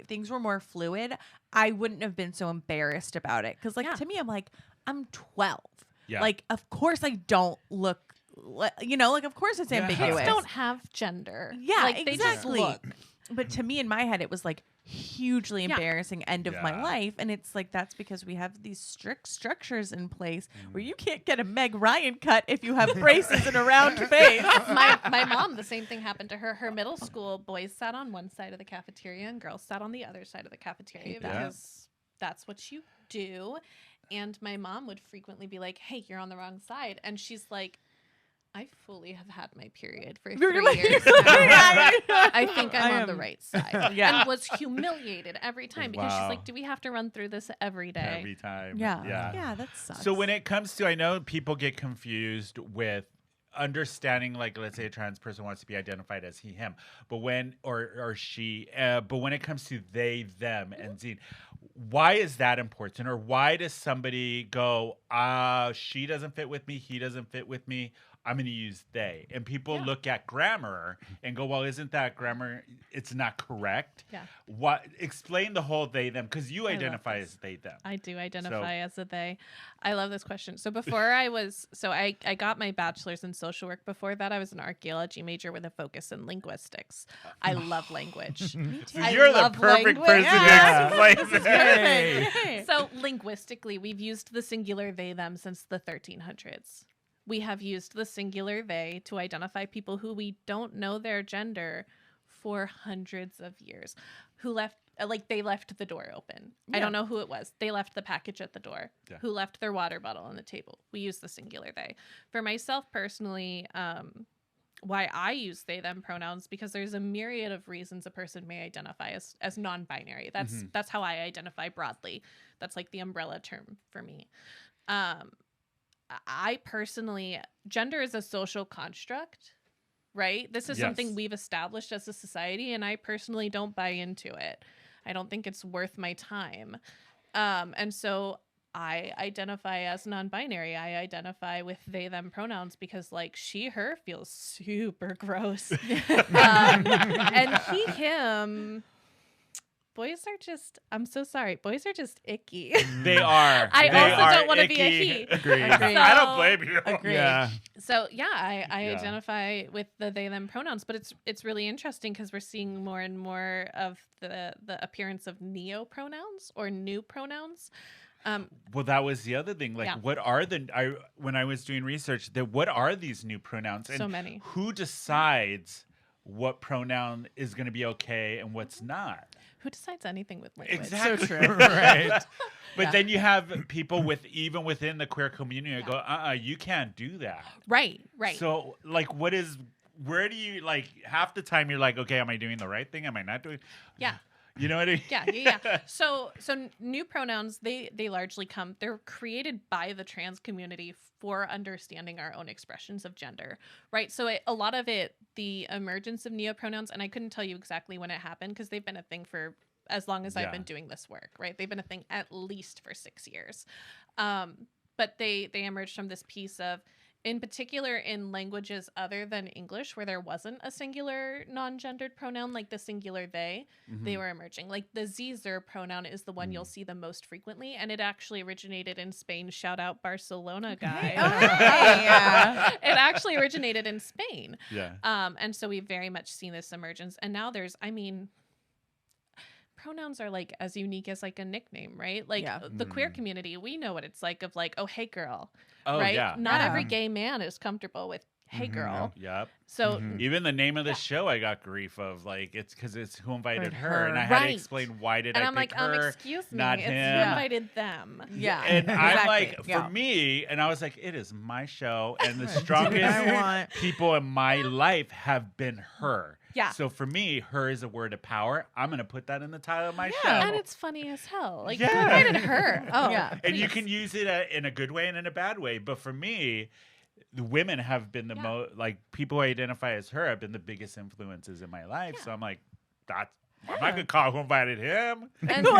things were more fluid, I wouldn't have been so embarrassed about it. Because Yeah. to me, I'm like, I'm 12. Yeah. Like, of course I don't look, like, of course it's Yeah. ambiguous. Kids don't have gender. Yeah, like, they just exactly. look. But to me, in my head, it was like hugely Yeah. embarrassing end of my Yeah. life. And it's like, that's because we have these strict structures in place where you can't get a Meg Ryan cut if you have braces and a round face. my mom, the same thing happened to her. Her middle school boys sat on one side of the cafeteria and girls sat on the other side of the cafeteria Hate that. because that's what you do. And my mom would frequently be like, "Hey, you're on the wrong side," and she's like, "I fully have had my period for 3 Really? years now. I think I'm I on the am- right side." Yeah. And was humiliated every time because she's Wow. like, "Do we have to run through this every day?" Every time. Yeah. Yeah. Yeah, that sucks. So when it comes to, I know people get confused with understanding, like, let's say a trans person wants to be identified as he, him, but when, or she, but when it comes to they, them, and Zine, why is that important? Or why does somebody go, she doesn't fit with me, he doesn't fit with me, I'm going to use they? And people Yeah. look at grammar and go, well, isn't that grammar? It's not correct. Yeah. What? Explain the whole they, them, because you love identify this. as they, them. I do identify as a they. I love this question. So before I got my bachelor's in social work. Before that, I was an archaeology major with a focus in linguistics. I love language. Me too. So I you're the love perfect language. person Yeah. to explain This is this. perfect. Yay. So linguistically, we've used the singular they, them since the 1300s. We have used the singular they to identify people who we don't know their gender for hundreds of years, who left, they left the door open. I Yeah. don't know who it was. They left the package at the door. Yeah. Who left their water bottle on the table. We use the singular they. For myself personally, why I use they, them pronouns, because there's a myriad of reasons a person may identify as non-binary. That's how I identify broadly. That's like the umbrella term for me. I personally, gender is a social construct, right? This is something Yes. we've established as a society, and I personally don't buy into it. I don't think it's worth my time. And so I identify as non-binary. I identify with they, them pronouns because like she, her feels super gross. And he, him, boys are just, I'm so sorry, boys are just icky. They are. I They also are don't want to be a icky. he. Agreed. I don't blame you. Agreed. Yeah. So yeah, I Yeah. identify with the they them pronouns, but it's really interesting because we're seeing more and more of the appearance of neo pronouns or new pronouns. Well, that was the other thing. Like, Yeah. what are when I was doing research, what are these new pronouns? And So many. who decides what pronoun is going to be okay and what's not? Who decides anything with language? Exactly. So true. Right. But Yeah. then you have people even within the queer community go, you can't do that. Right. So, like, where do you, like, half the time you're like, okay, am I doing the right thing? Am I not doing? Yeah. You know what I mean? Yeah. So new pronouns, they largely they're created by the trans community for understanding our own expressions of gender, right? So a lot of it, the emergence of neo-pronouns, and I couldn't tell you exactly when it happened because they've been a thing for as long as I've been doing this work, right? They've been a thing at least for 6 years. But they emerged from this piece of, in particular in languages other than English, where there wasn't a singular non-gendered pronoun like the singular they were emerging. Like the Zer pronoun is the one you'll see the most frequently, and it actually originated in Spain. Shout out Barcelona guy. It actually originated in Spain. Yeah. And so we've very much seen this emergence. And now pronouns are like as unique as like a nickname, right? Like the queer community, we know what it's like of like, oh, hey girl. Oh, right? yeah. Not every gay man is comfortable with hey Mm-hmm. girl. Yep. So Even the name of the show, I got grief of, like, it's because it's who invited Right, her, and I her. had to Right. explain why did and I I'm pick like, her, excuse me, not it's him. you invited them. Yeah. And I'm like, exactly. for Yeah. me, and I was like, it is my show, and the I strongest want- people in my life have been her. Yeah. So for me, her is a word of power. I'm gonna put that in the title of my show. And it's funny as hell. Like, Yeah. who invited her? Oh, Yeah. And you please. can use it in a good way and in a bad way. But for me, the women have been the most, like, people who identify as her have been the biggest influences in my life. So I'm like, I'm not gonna call who invited him. And Yeah, who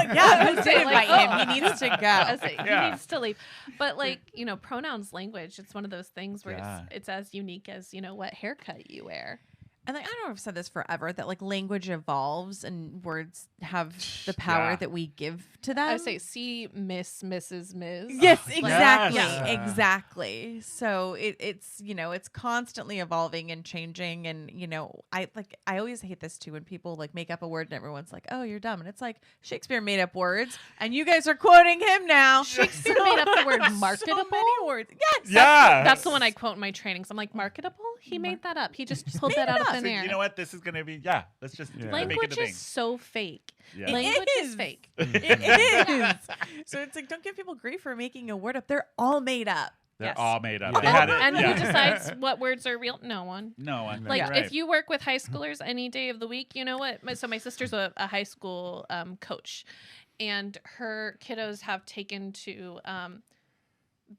Like, did invite oh. him? He needs to go. I say, Yeah. he needs to leave. But like, pronouns language, it's one of those things where Yeah. it's as unique as, what haircut you wear. And like, I don't know if I've said this forever, that like language evolves and words have the power Yeah. that we give to them. I say, see, Miss, Mrs., Ms. Yes, Like, exactly. Yes. Exactly. So it's it's constantly evolving and changing. And I always hate this too when people like make up a word and everyone's like, oh, you're dumb. And it's like, Shakespeare made up words and you guys are quoting him now. Shakespeare made up the word marketable. So many words. Yes. Yeah. That's the one I quote in my trainings. I'm like, marketable? He made that up. He just pulled that out of up. thin So air. you know what? This is gonna be let's just make it a Language thing. is so fake. Yeah. Language is fake. It is. So it's like, don't give people grief for making a word up. They're all made up. They're Yes. all made up. Yeah. They had it. And yeah. who decides what words are real? No one. No one. Like Right. if you work with high schoolers any day of the week, you know what? So my sister's a high school coach, and her kiddos have taken to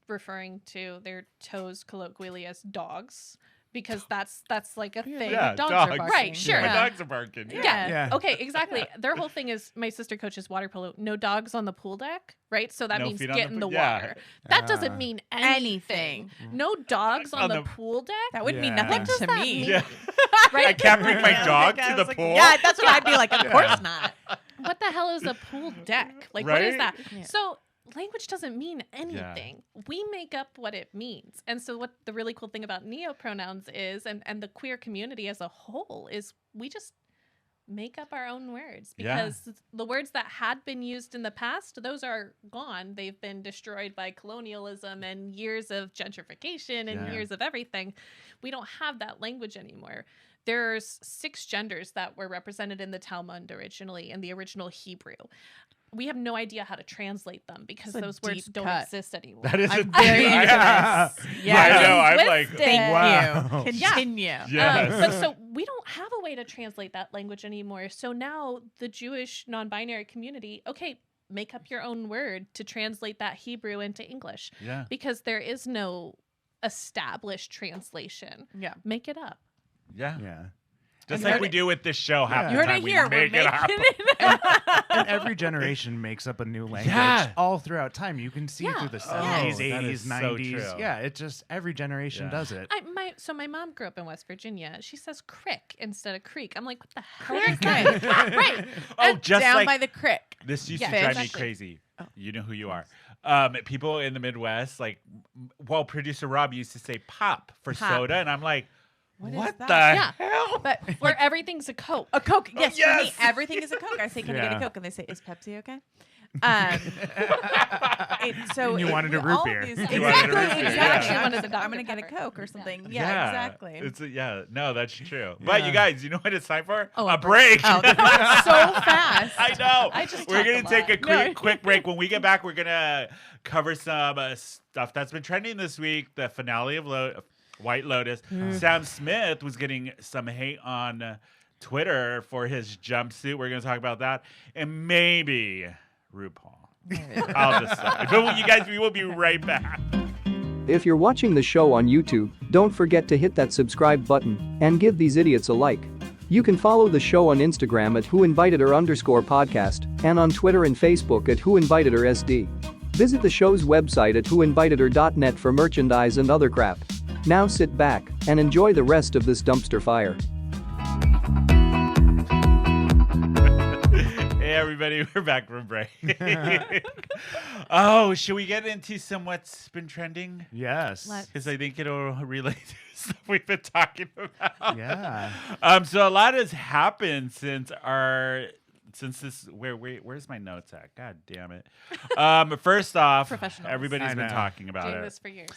referring to their toes colloquially as dogs. Because that's like a thing. Yeah, dogs are barking. Right, sure. My Yeah. dogs are barking. Yeah. Yeah. Okay, exactly. Their whole thing is my sister coaches water polo. No dogs on the pool deck, right? So that No means feet on get the in the pool- yeah. water. That doesn't Ah. mean anything. No dogs on the pool deck. That would mean Yeah. nothing What does to that me. mean? Yeah. Right? I can't bring my dog I to the was like, pool. Yeah, that's what I'd be like. Of Yeah. course not. What the hell is a pool deck? Like, what is Right? that? Yeah. So language doesn't mean anything. We make up what it means. And so what the really cool thing about neo-pronouns is, and the queer community as a whole, is we just make up our own words Yeah. because the words that had been used in the past, those are gone. They've been destroyed by colonialism and years of gentrification and Yeah. years of everything. We don't have that language anymore. There's 6 genders that were represented in the Talmud originally, in the original Hebrew. We have no idea how to translate them because That's a those words deep don't cut. exist anymore. That is I'm a very I- interested. Yeah. I know. I'm like, Twisted. Thank Wow. you. Continue. Yes. But so we don't have a way to translate that language anymore. So now the Jewish non-binary community, okay, make up your own word to translate that Hebrew into English yeah. because there is no established translation. Yeah. Make it up. Yeah. Yeah. Just You like heard we it- do with this show half You the You heard time. it We here. We're make making it up. it. And every generation makes up a new language Yeah. all throughout time. You can see Yeah. through the Oh, 70s, that 80s, is so 90s. true. Yeah, it just every generation Yeah. does it. My mom grew up in West Virginia. She says crick instead of creek. I'm like, what the hell? Crick. Is that? Right. Oh, just Down like by the crick. this used Yeah, to drive fish. me crazy. You know who you are. People in the Midwest, like, well, producer Rob used to say pop for Pop. soda, and I'm like, What is what the that? Yeah. hell? But Where everything's a Coke. a Coke. Yes, for me, yes. everything is a Coke. I say, can I get Yeah. a Coke? And they say, is Pepsi okay? So And you wanted a with root all beer. these- You wanted a root Exactly. beer, Exactly. yeah. Actually wanted the I'm Dr. gonna get a Pepper. Coke or something. Yeah, exactly. It's no, that's true. But you Yeah. guys, you know what it's time for? Oh, a break. Oh, that went so fast. I know. I just We're talk gonna a take a lot. quick break. When we get back, we're gonna cover some stuff that's been trending this week. The finale of White Lotus. Sam Smith was getting some hate on Twitter for his jumpsuit. We're gonna talk about that, and maybe RuPaul. I'll decide. But you guys, we will be right back. If you're watching the show on YouTube, don't forget to hit that subscribe button and give these idiots a like. You can follow the show on Instagram at whoinvitedher_podcast and on Twitter and Facebook at whoinvitedhersd. Visit the show's website at whoinvitedher.net for merchandise and other crap. Now sit back and enjoy the rest of this dumpster fire. Hey everybody, we're back from break. Oh, should we get into some what's been trending? Yes. Let's- Because I think it'll relate to stuff we've been talking about. Yeah. So a lot has happened since this. Where's my notes at? God damn it. First off, Professionals. everybody's I been know. talking about Doing it. this for years.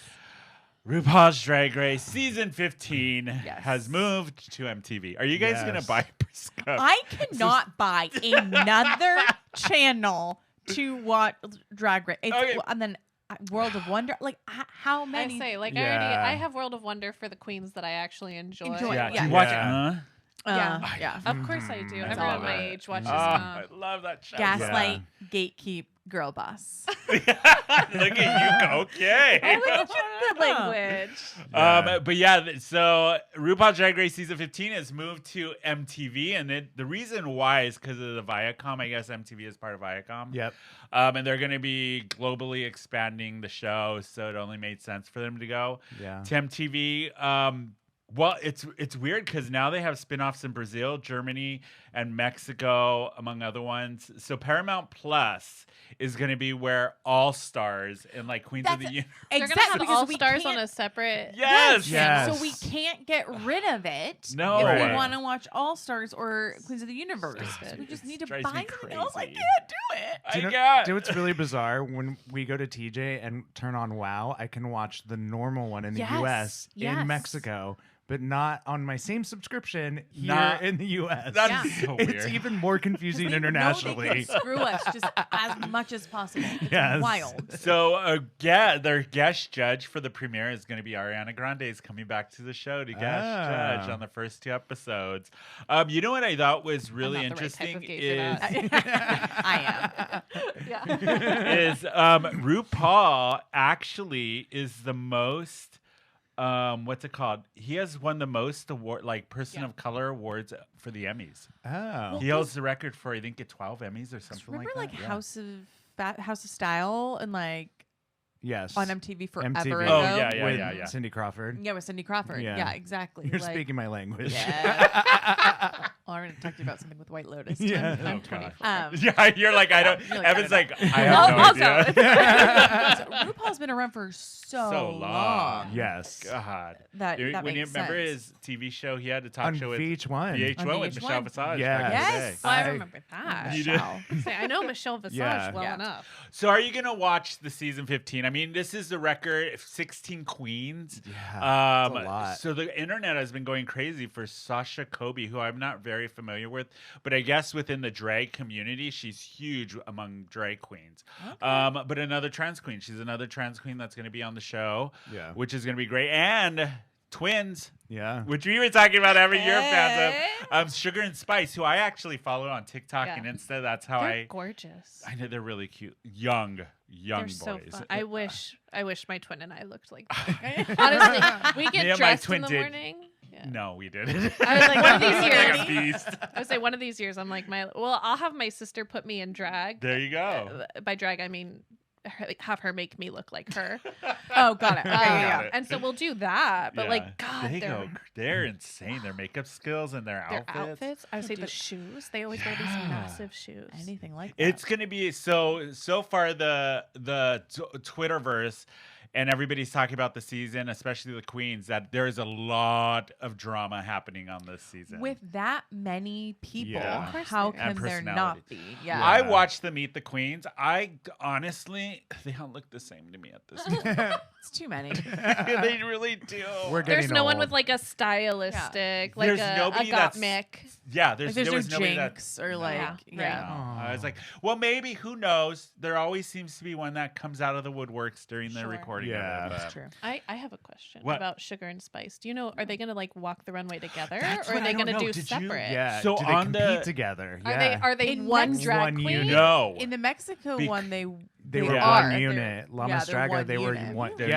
RuPaul's Drag Race season 15 Yes. has moved to MTV. Are you guys gonna Yes. buy Prescott? I cannot buy another channel to watch Drag Race. Okay. And then World of Wonder. Like, how I many? say, like, Yeah. I have World of Wonder for the queens that I actually enjoy. Yeah, do Yeah. you watch Yeah. Yeah. Yeah. Of course I do. That's Everyone all my of age watches. I love that show. Gaslight, gatekeep, girl boss. Look at you go. Okay. Good language. Yeah. But yeah, so RuPaul Drag Race season 15 has moved to MTV, and the reason why is because of the Viacom. I guess MTV is part of Viacom. Yep. And they're going to be globally expanding the show, so it only made sense for them to go Yeah. to MTV. Well, it's weird because now they have spinoffs in Brazil, Germany, and Mexico, among other ones. So Paramount Plus is going to be where All Stars and like Queens of the Universe. They're gonna Exactly, have because All we Stars on can't- a separate. Yes. Yes. So we can't get rid of it No. if Right. we want to watch All Stars or Queens of the Universe. Stupid. We just It need to drives buy me something else. I crazy. can't do it. Do you know, got. do you know what's really bizarre? When we go to TJ and turn on WoW, I can watch the normal one in the Yes, US yes. in Mexico, but not on my same subscription here Not- in the US. That's Yeah. so It's weird. even more confusing internationally. They can screw us just as much as possible. It's Yes. wild. So, their guest judge for the premiere is going to be Ariana Grande is coming back to the show to guest judge on the first 2 episodes. You know what I thought was really not the right type interesting of gay for is I am. Yeah. is RuPaul actually is the most what's it called? He has won the most person of color awards for the Emmys. Oh. He holds the record for I think 12 Emmys or something Remember like that. Yeah. House of Style and like Yes. on MTV forever MTV. ago? Oh, yeah, With yeah. Cindy Crawford. Yeah, with Cindy Crawford. Yeah. Yeah, exactly. You're like, speaking my language. Yeah. Oh, I'm going to talk to you about something with White Lotus. too. Yeah. Oh, I'm God. 24. Yeah, you're like I don't. You're like, I Evan's don't like I have no Also, idea. So RuPaul's been around for so So long. long. Yes. God. That You makes remember sense. his TV show, he had a talk On show with VH1. VH1 On with VH1. Michelle Visage Yeah. back in the day. Yes. Well, I I- remember that. You did? Michelle. Say, I know Michelle Visage Yeah. well Yeah. enough. So are you gonna watch the season 15? I mean, this is the record 16 queens. Yeah. That's a lot. So the internet has been going crazy for Sasha Kobe, who I'm not very familiar with, but I guess within the drag community, she's huge among drag queens. But another trans queen. She's another trans queen that's going to be on the show, Yeah. which is going to be great. And twins, Yeah. which we were talking about every year, fans Hey. of Sugar and Spice, who I actually follow on TikTok Yeah. and Insta. That's how They're gorgeous. I know they're really cute, young They're boys. so fun. I wish my twin and I looked like that. Okay. Honestly, we Me get and my dressed twin in the did. morning. it. No, we didn't. I was like, one of these Like years. a beast. I would say one of these years, I'm like, I'll have my sister put me in drag. There you go. By drag, I mean have her make me look like her. Oh, got it. Okay, Got yeah. it. And so we'll do that. But Yeah. like, God, they're insane. Their makeup skills and their outfits. I would say the shoes. They always wear these Yeah. massive shoes. Anything like that. It's gonna be so far the Twitterverse and everybody's talking about the season, especially the queens, that there is a lot of drama happening on this season. With that many people, Yeah. Of course how there is. can there And not be? personality. Yeah. I watched the Meet the Queens. I honestly, they don't look the same to me at this point. It's too many. They really do. We're getting There's no one old. with like a stylistic, like There's a nobody that's- Gottmik. Yeah, Like there's there's there no was nobody that. jinx or like, Yeah, yeah. No. I was like, well, maybe, who knows? There always seems to be one that comes out of the woodworks during the Sure. recording Yeah. of it. That's true. I have a question What? about Sugar and Spice. Do you know, are they going to like walk the runway together That's or are what they I don't going to know. do Did you- separate? Yeah. So do they on compete the- together? Are Yeah. they In one Mexico- drag One queen? unit. No. In the Mexico Bec- one, They they were are. one They're- unit. La yeah, they're Mastraga, one they were unit. one. They're-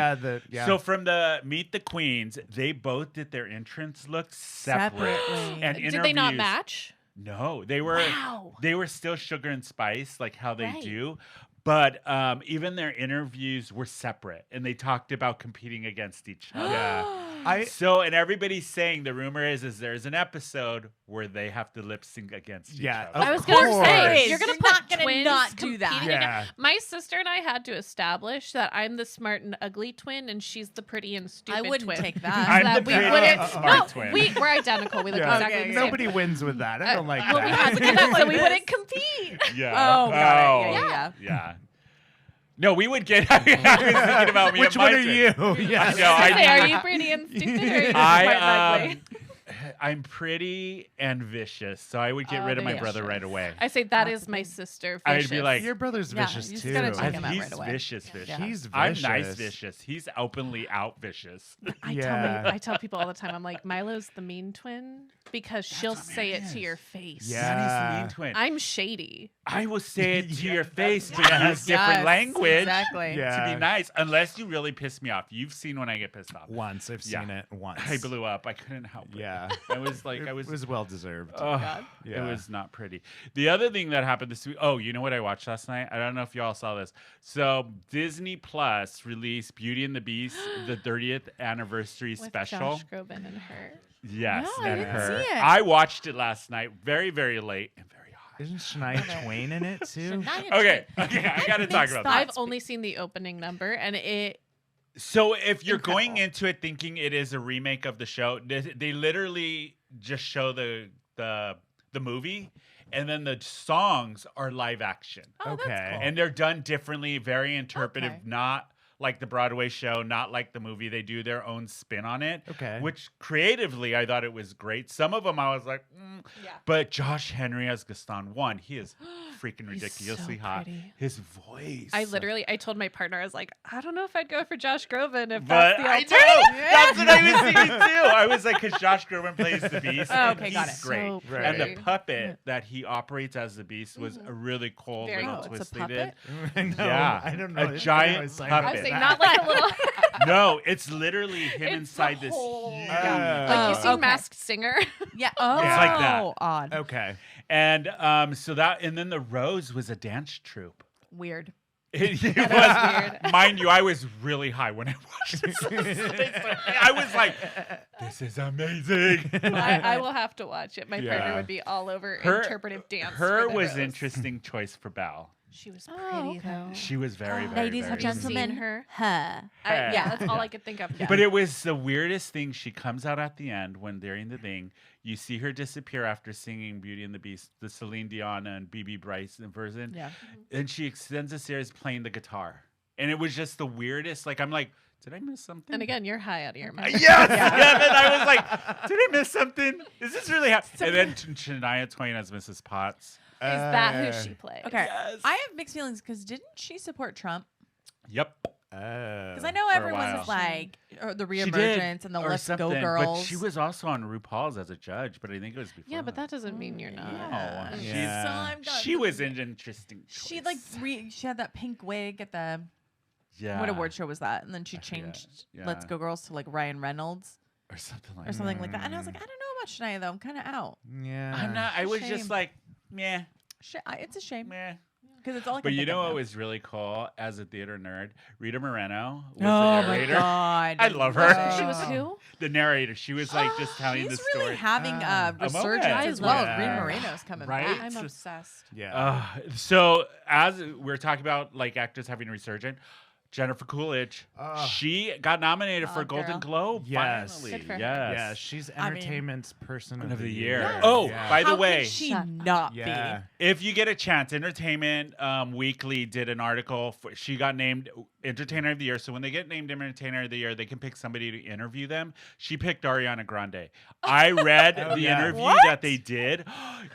Yeah. So from the Meet the Queens, they both did their entrance look separate. Separately. And Did they not interviews- match? No, they were Wow. they were still Sugar and Spice, like how they Right. do. But even their interviews were separate, and they talked about competing against each other. Yeah. And everybody's saying the rumor is there's an episode where they have to lip sync against each Yeah, other. I was Of going to course. say, you're going to You're put not gonna twins not do that. competing Yeah. against- My sister and I had to establish that I'm the smart and ugly twin, and she's the pretty and stupid I wouldn't twin. take I'm that. the that we pretty wouldn't. smart No, twin. we're identical. We look Yeah. exactly Okay, the same. Nobody wins with that. I don't like Well, we that. had to do that so we Like wouldn't this. compete. Yeah. Oh, got it. Yeah. Yeah. No, we would get. I was thinking about me. Which and my one are twin. you? Yeah. No, I Say, are need- you pretty and stupid, or are you just smart and ugly? I'm pretty and vicious, so I would get rid of my vicious. brother right away. I say that is my sister. I'd be Vicious. like, Your brother's Yeah, vicious you just too. gotta check him out he's right away. vicious. Yeah. He's I'm vicious. nice vicious. He's openly out vicious. Yeah. I tell people all the time, I'm like, Milo's the mean twin because she'll what say it it to is. your face. Yeah. Sonny's the mean twin. I'm shady. I will say it to Yeah, your face to yes. use different Yes, language Exactly. Yeah. to be nice, unless you really piss me off. You've seen when I get pissed off. Once I've Yeah. seen it once. I blew up. I couldn't help it. Yeah. I was like, It I was. was well deserved. Oh, Yeah. It was not pretty. The other thing that happened this week. Oh, you know what I watched last night? I don't know if y'all saw this. So Disney Plus released Beauty and the Beast, the 30th anniversary With special. Josh Groban and her. Yes, No, I and didn't her. see it. I watched it last night, very, very late and very hot. Isn't Shania Twain in it too? Okay, I got to talk about that. I've only seen the opening number, and it. So if you're going Incredible. into it thinking it is a remake of the show, they literally just show the movie, and then the songs are live action, Oh, that's Okay. cool. and they're done differently, very interpretive, Okay. not like the Broadway show, not like the movie. They do their own spin on it, Okay. which creatively I thought it was great. Some of them I was like, Yeah. but Josh Henry as Gaston, one, he is freaking He's ridiculously so hot. pretty. His voice. I told my partner, I was like, I don't know if I'd go for Josh Groban if But that's the I alternative. know that's what I was thinking too. I was like, because Josh Groban plays the Beast, Oh, and okay, got he's it. great, So Right. and the pretty. puppet that he operates as the Beast was a really cool Very little cool. It's a twist they did. puppet? I know. Yeah. I don't A know. giant I signed puppet. up I for say that. not like a little. No, it's literally him It's inside the this. whole- huge- Yeah. Like you Oh, seen okay. Masked Singer. Yeah. Oh, It's like that. Odd. Okay. And so that, and then the Rose was a dance troupe. Weird. It was, weird. mind you, I was really high when I watched this. I was like, "This is amazing." I will have to watch it. My Yeah. partner would be all over Her- interpretive dance. Her for the was Rose. interesting choice for Belle. She was Oh, pretty okay. though. She was very, very, Ladies very and Have you interesting. gentlemen, seen her? her. Yeah, that's all I could think of. But it was the weirdest thing. She comes out at the end when during the thing, you see her disappear after singing Beauty and the Beast, the Celine Dion and BB Bryson version. Yeah. And she extends a series playing the guitar. And it was just the weirdest. Like, I'm like, did I miss something? And again, you're high out of your mind. Yes! Yeah. And I was like, did I miss something? Is this really happening? And then Shania Twain as Mrs. Potts. Is that who she plays? Okay. Yes. I have mixed feelings because didn't she support Trump? Yep. Because I know For a everyone's while. just like, or the She did, reemergence and the or Let's Go something, Girls. But she was also on RuPaul's as a judge, but I think it was before. Yeah, but that doesn't mean you're not. Yeah. No, Yeah. So I'm done. She was an interesting choice. She like she had that pink wig at the yeah. what award show was that? And then she I forget. changed Yeah. Let's Go Girls to like Ryan Reynolds. or something like or something like that. And I was like, I don't know about Shania though. I'm kind of out. Yeah. I'm not. I was Shame. just like, meh, It's a shame meh. because it's all. I But can you think know of what now. was really cool as a theater nerd? Rita Moreno was Oh the my narrator. god! I love her. She was who? The narrator. She was like just telling She's the really story. having a A resurgence moment. as well. Yeah. Rita Moreno's coming Right? back. I'm So- obsessed. Yeah. So as we're talking about like actors having a resurgence, Jennifer Coolidge, Ugh. she got nominated for a Oh, Golden girl. Globe. Yes. Finally. Good for her. Yes. Yeah, she's I mean- entertainment's person of the year. Yes. Oh, Yeah. by the How way, could she Shut not Yeah. if you get a chance, Entertainment Weekly did an article. She got named Entertainer of the Year. So when they get named Entertainer of the Year, they can pick somebody to interview them. She picked Ariana Grande. I read Oh, the yeah. interview What? that they did.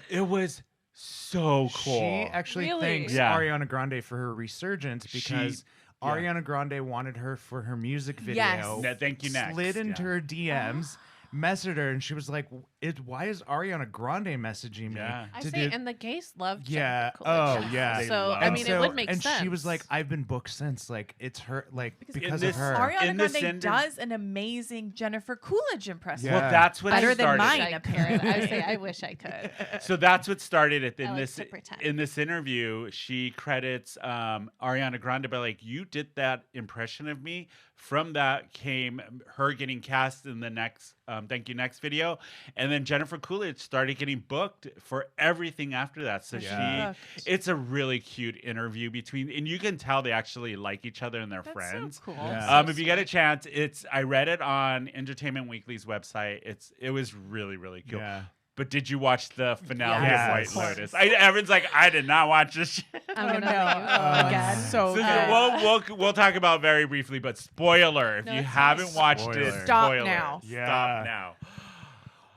It was so cool. She actually Really? thanks Yeah. Ariana Grande for her resurgence because yeah. Ariana Grande wanted her for her music video. Yes. Thank you, next. Slid into Yeah. her DMs, messaged her, and she was like, "Why is Ariana Grande messaging me?" Yeah. I to say, do- and the gays love Yeah. Jennifer Coolidge. Oh, yeah. They So love I her. mean, And it would make and sense. she was like, "I've been booked since. Like, it's her. Like because this- of her." Ariana In this Grande inter- does an amazing Jennifer Coolidge impression. Yeah. Well, that's what Better than started mine. it. Like Karen, I say, I wish I could. So that's what started it. I In like this to pretend. in this interview, she credits Ariana Grande by like, you did that impression of me. From that came her getting cast in the next Thank You Next video, and then Jennifer Coolidge started getting booked for everything after that. So Yeah. it's a really cute interview between, and you can tell they actually like each other and they're That's friends. so cool. Yeah. If you get a chance, I read it on Entertainment Weekly's website. It was really really cool. Yeah. But did you watch the finale Yes. of White Lotus? Everyone's like, I did not watch this shit. I'm gonna no. leave again. So So good. we'll talk about very briefly, but spoiler, if No, you it's haven't fine. watched Spoiler. it, Stop spoiler. now. Yeah. Stop now.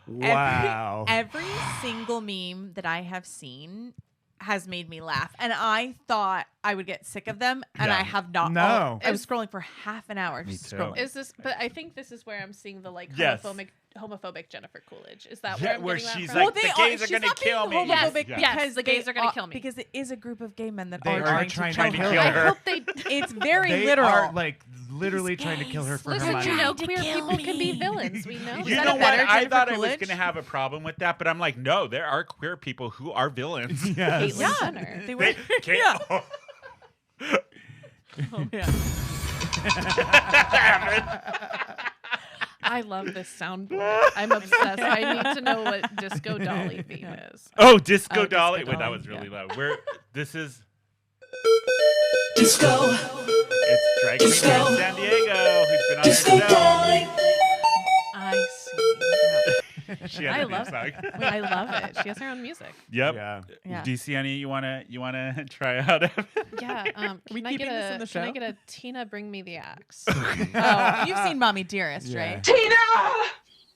Wow. Every single meme that I have seen has made me laugh, and I thought I would get sick of them, and Yeah. I have not. No. I was scrolling for half an hour. Me just too. scrolling. Is this? But I think this is where I'm seeing the like Yes. homophobic Jennifer Coolidge. Is that Yeah, where I'm where getting that she's from? like, the gays are she's gonna not being kill me. homophobic Yes, yes. because The gays are gonna kill me. Because it is a group of gay men that They are are trying trying to to kill kill her. I her. hope they. It's very They literal. are like literally These trying to kill her gays. for her Listen, money. you know, To queer kill people can be me. villains. We know. You that know a what? better I Jennifer thought I was Coolidge? going to have a problem with that, but I'm like, no, there are queer people who are villains. Yes. Caitlyn Yeah, Jenner. they were. They can't. Yeah. Oh. Yeah. I love this soundboard. I'm obsessed. I need to know what Disco Dolly theme is. Oh, Disco Oh, Dolly. Disco Wait, that Dolly, was really yeah. loud. This is. Disco, It's Drag Queen here in San Diego, who's been on disco our show. darling. I see. She has I a theme love song. it. I love it. She has her own music. Yep. Yeah. Yeah. DC, any you wanna try out? Yeah. we Can I keeping get this in the Can I show? get a Tina Bring Me the Axe? Oh, you've seen Mommy Dearest, Yeah. right? Tina,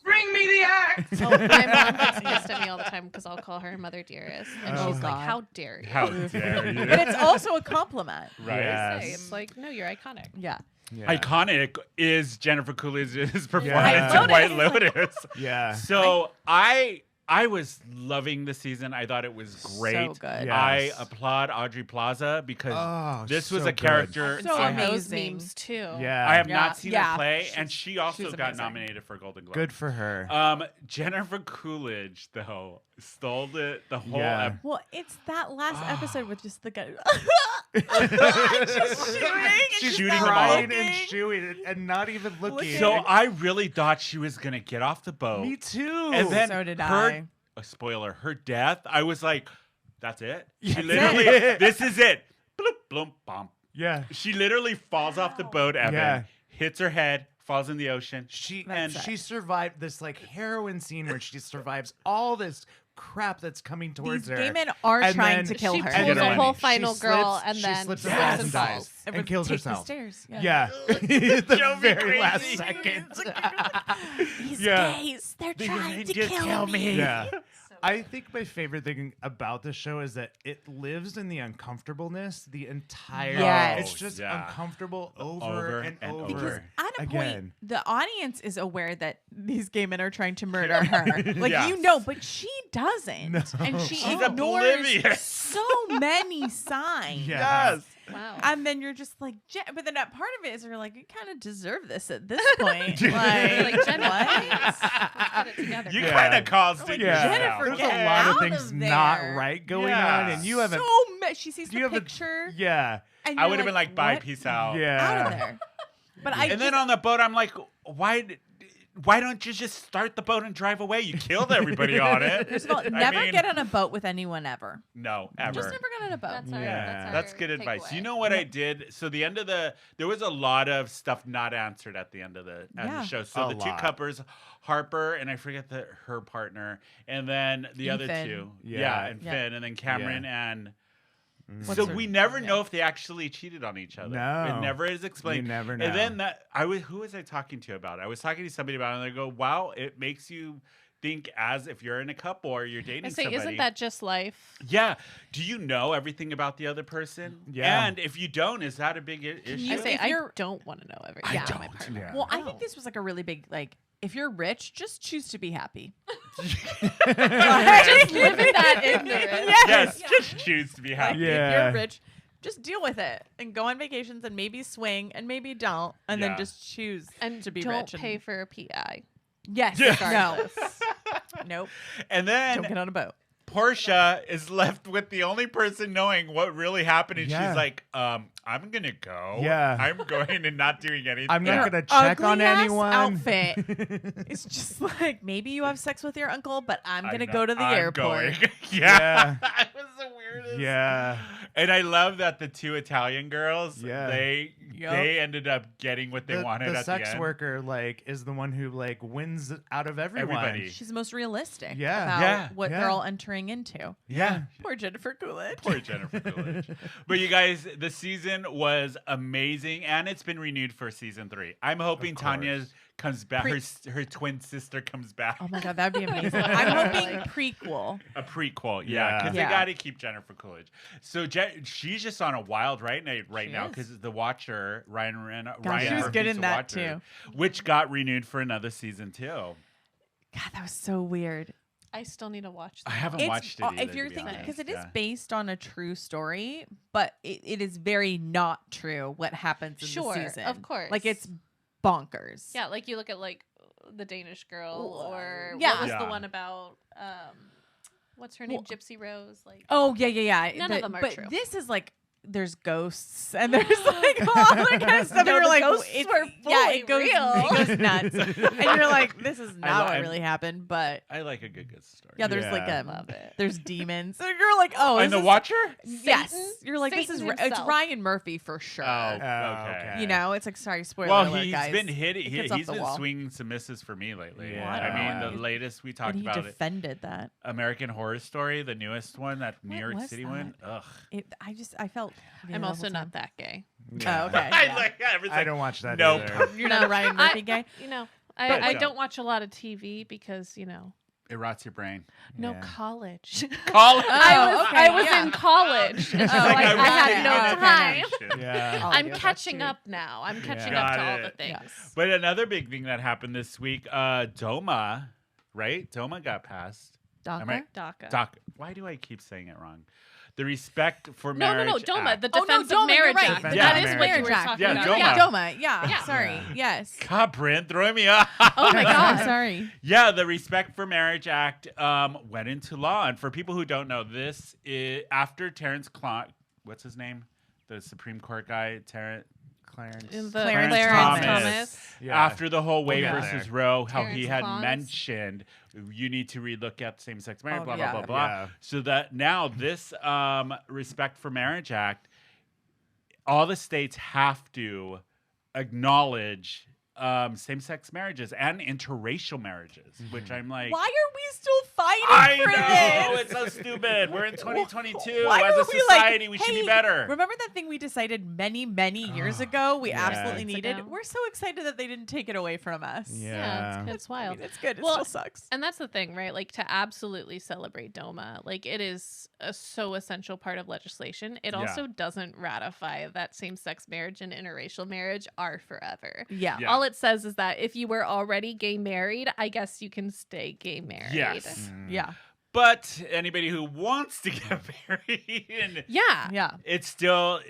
bring me the axe. Oh, my mom gets pissed at me all the time because I'll call her Mother Dearest, and Oh, she's like, God. "How dare you?" How dare you? But it's also a compliment. Right. Yeah. Say, it's like, no, you're iconic. Yeah. Yeah. Iconic is Jennifer Coolidge's performance Yeah. in White Lotus. Yeah. So I was loving the season. I thought it was great. So good. Yeah. I Yes. applaud Audrey Plaza because Oh, this was so a good. character. So I, Seen those amazing. memes too. Yeah. I have Yeah. not seen her Yeah. play, and she also she's got amazing. nominated for a Golden Globe. Good for her. Jennifer Coolidge though stole the whole. Yeah. Well, it's that last episode with just the guy. She's shooting them all. crying and chewing it and not even looking. So I really thought she was gonna get off the boat. me too. And then So did her, I. a spoiler, her death, I was like, that's it? She That's literally, it. this is it. Bloop, bloom, bump. yeah. She literally falls off the boat, Evan, Yeah. hits her head, falls in the ocean. She That's it. she survived this like heroin scene where she survives all this crap that's coming towards These her. gay men are And trying then to kill She her. Get pulls her a money. whole She final girl and she then slips slips and falls and and falls. dies Everyone and kills take herself. The stairs. Yeah, the Drove me very last crazy. second. These Yeah. gays, they're They trying to just kill me. Yeah. I think my favorite thing about this show is that it lives in the uncomfortableness the entire. Yes. It's just Yeah. uncomfortable over, Over and and over. over. Because at a Again. point, the audience is aware that these gay men are trying to murder her. Like, Yeah. you know, but she doesn't. No. And she She's ignores oblivious. so many signs. Yeah. Yes. Wow. And then you're just like, but then that part of it is you're like, you kind of deserve this at this point. You're like, like, Jenna, what? let's get it together. You Yeah. kind of caused it Yeah. yourself. Jennifer, There's get a lot of out things of not there. right going Yeah. on, and you haven't. So much. She sees you the haven't- picture. Yeah. And I you're would have been like, bye, what? peace out. Yeah. Out of there. But I And then on the boat, I'm like, why don't you just start the boat and drive away? You killed everybody on it. First of all, I never mean, get on a boat with anyone ever. No, ever. Just never get on a boat. That's our, Yeah. That's our good advice. takeaway. You know what I did? So the end of there was a lot of stuff not answered at the end of the Yeah. show. So A the two lot. couples, Harper and I forget her partner, and then the other Finn. two, Yeah. and Yeah. Finn, and then Cameron and. What's So her- we never yeah. know if they actually cheated on each other. No. It never is explained. You never know. And then who was I talking to about it? I was talking to somebody about it, and they go, "Wow, it makes you think as if you're in a couple or you're dating I say, somebody." isn't that just life? Yeah. Do you know everything about the other person? Yeah. And if you don't, is that a big issue? I say, If I you're- don't want to know everything. I Yeah. don't. about my partner. Yeah. Well, I No. think this was like a really big, like, if you're rich, just choose to be happy. Just live in that ignorance. Yes, just choose to be Like, happy. if Yeah. you're rich, just deal with it and go on vacations and maybe swing and maybe don't, and Yeah. then just choose And to be don't rich. pay for a PI. Yes. Yeah. No. Nope. And Don't get then on a boat. Portia is left with the only person knowing what really happened, and Yeah. she's like, I'm gonna go. Yeah. I'm going and not doing anything. I'm In not her gonna check on ugly-ass anyone. Outfit. It's just like maybe you have sex with your uncle, but I'm gonna go to the I'm airport. going. Yeah. That was the weirdest. Yeah. And I love that the two Italian girls, Yeah. they Yup. ended up getting what they wanted the at sex the end. worker is the one who wins out of everyone. Everybody. She's the most realistic Yeah. about Yeah. what Yeah. they're all entering into. Yeah. Poor Jennifer Coolidge. Poor Jennifer Coolidge. But you guys, the season was amazing, and it's been renewed for season 3. I'm hoping Of Tanya course. comes back. Her twin sister comes back. Oh my god, that'd be amazing. I'm hoping prequel. A prequel, yeah, Yeah. because Yeah. they got to keep Jennifer Coolidge. So she's just on a wild right She now is. because The Watcher, Ryan she was Murphy's good in The that Watcher, too. which got renewed for another season too. God, that was so weird. I still need to watch I that. haven't watched it either, if you're to be thinking, honest, because it is yeah. based on a true story, but it is very not true what happens in Sure, the season. of course. Like it's bonkers. Yeah, like you look at like the Danish girl, or Yeah. what was Yeah. the one about what's her name, Gypsy Rose? Like, Oh yeah. None of them are but true. this is like there's ghosts and there's like all that kind of stuff. No, and you're the like, ghosts it's, were yeah, fully it goes, real. it goes nuts, and you're like, this is not what I'm- really happened. But I like a good story. yeah, there's like Yeah. a love it. there's demons. So you're like, oh, and is The this- Watcher. Yes, Satan? you're like, this Satan is it's himself. Ryan Murphy for sure. Oh, okay. You know, it's like sorry, spoiler Well, alert, he's guys. been It gets off he's the been wall. swinging some misses for me lately. Yeah. I mean, Wow. the latest we And talked he about it, defended that. American Horror Story, the newest one, that New What York was City that? one. Ugh. I felt. I'm also not that gay. Oh, okay. I yeah. like everything. I don't watch that Nope. either. You're not a Ryan Murphy guy. You know, But I no. don't watch a lot of TV because It rots your brain. no Yeah. college. College. I was yeah. in college, and so Oh, like, okay, I right. had no Yeah. time. Yeah. Oh, I'm yeah, that's catching true. up now. I'm catching Yeah. up to Got all the it. things. But another big thing that happened this week, Doma, right? Doma got passed. Am I- DACA. DACA. Why do I keep saying it wrong? The Respect for No, Marriage DOMA, Act. the Oh, no, Defense of DOMA, you're Marriage right. Act. The That Defense is of what you Marriage were Act. talking Yeah, about. DOMA. Yeah, DOMA. Yeah, Yeah. sorry. Yes. God, Brynne, throwing me off. Oh my god. Sorry. Yeah, the Respect for Marriage Act went into law. And for people who don't know, this is after Terrence what's his name? The Supreme Court guy, Clarence. In the Clarence Clarence Thomas. Thomas. Yeah. After the whole Wade Yeah. versus Roe, how he Terrence had Claus. mentioned you need to relook at same-sex marriage, Oh, blah, yeah. blah, blah, blah. Yeah. So that now this Respect for Marriage Act, all the states have to acknowledge same-sex marriages and interracial marriages, which I'm like, Why are we still fighting I for know, this? it's so stupid. We're in 2022. Why As are a we like, society, we should be hey, better. Remember that thing we decided many, many years ago we yeah. absolutely Months needed? ago. We're so excited that they didn't take it away from us. Yeah. It's wild. It's good. It Well, still sucks. And that's the thing, right? Like to absolutely celebrate DOMA, like it is a so essential part of legislation. It Yeah. also doesn't ratify that same-sex marriage and interracial marriage are forever. Yeah. Yeah. All it says is that if you were already gay married, I guess you can stay gay married. Yes. Yeah. But anybody who wants to get married, and Yeah. Yeah. it's still,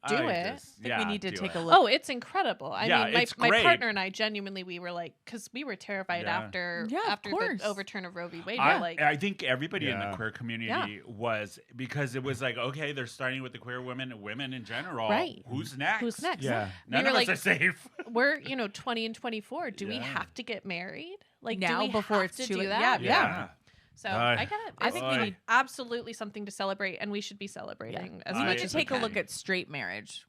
do I like it. this. I think Yeah, we need to do take it. a look. Oh, it's incredible. I Yeah, mean, it's my great. partner and I genuinely, we were like, because we were terrified Yeah. after Yeah, of after course. the overturn of Roe v. Wade. I, We're like, I think everybody in the Yeah. queer community was, because it was like, okay, they're starting with the queer women in general. Right. Who's next? who's next? Yeah. None We of were us like- are safe. We're 20 and 24. Do we Yeah. have to get married? Like, Now do we before have it's to too do late? that? Yeah. So Aye. I get it. I think we Aye. need absolutely something to celebrate, and we should be celebrating as I we much need to as take we a can. look at straight marriage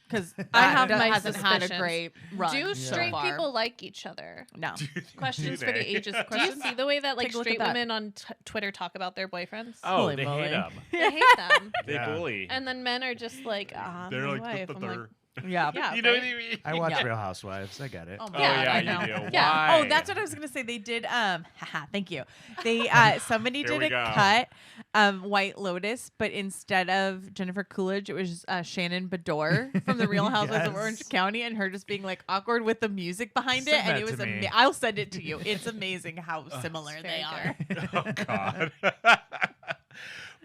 because I have my hasn't had a suspicions. great run. Do so straight far. people like each other? No. Questions Do for the they? ages. Do you see the way that like Take a look at straight that. women on Twitter talk about their boyfriends? Oh, Holy they moly. hate them. They hate them. They Yeah. bully. And then men are just like, They're my like, wife. I'm like, Yeah. yeah, you know right? what I mean? I watch Yeah. Real Housewives. I get it. Oh, Oh, my God, yeah, I you know. do. Yeah. Why? Oh, that's what I was gonna say. They did haha, thank you. They somebody Here did we a go. cut White Lotus, but instead of Jennifer Coolidge, it was Shannon Bedore from the Real Housewives of Yes. Orange County, and her just being like awkward with the music behind Send it, and that it was to me. I'll send it to you. It's amazing how similar It's they very are. Oh God.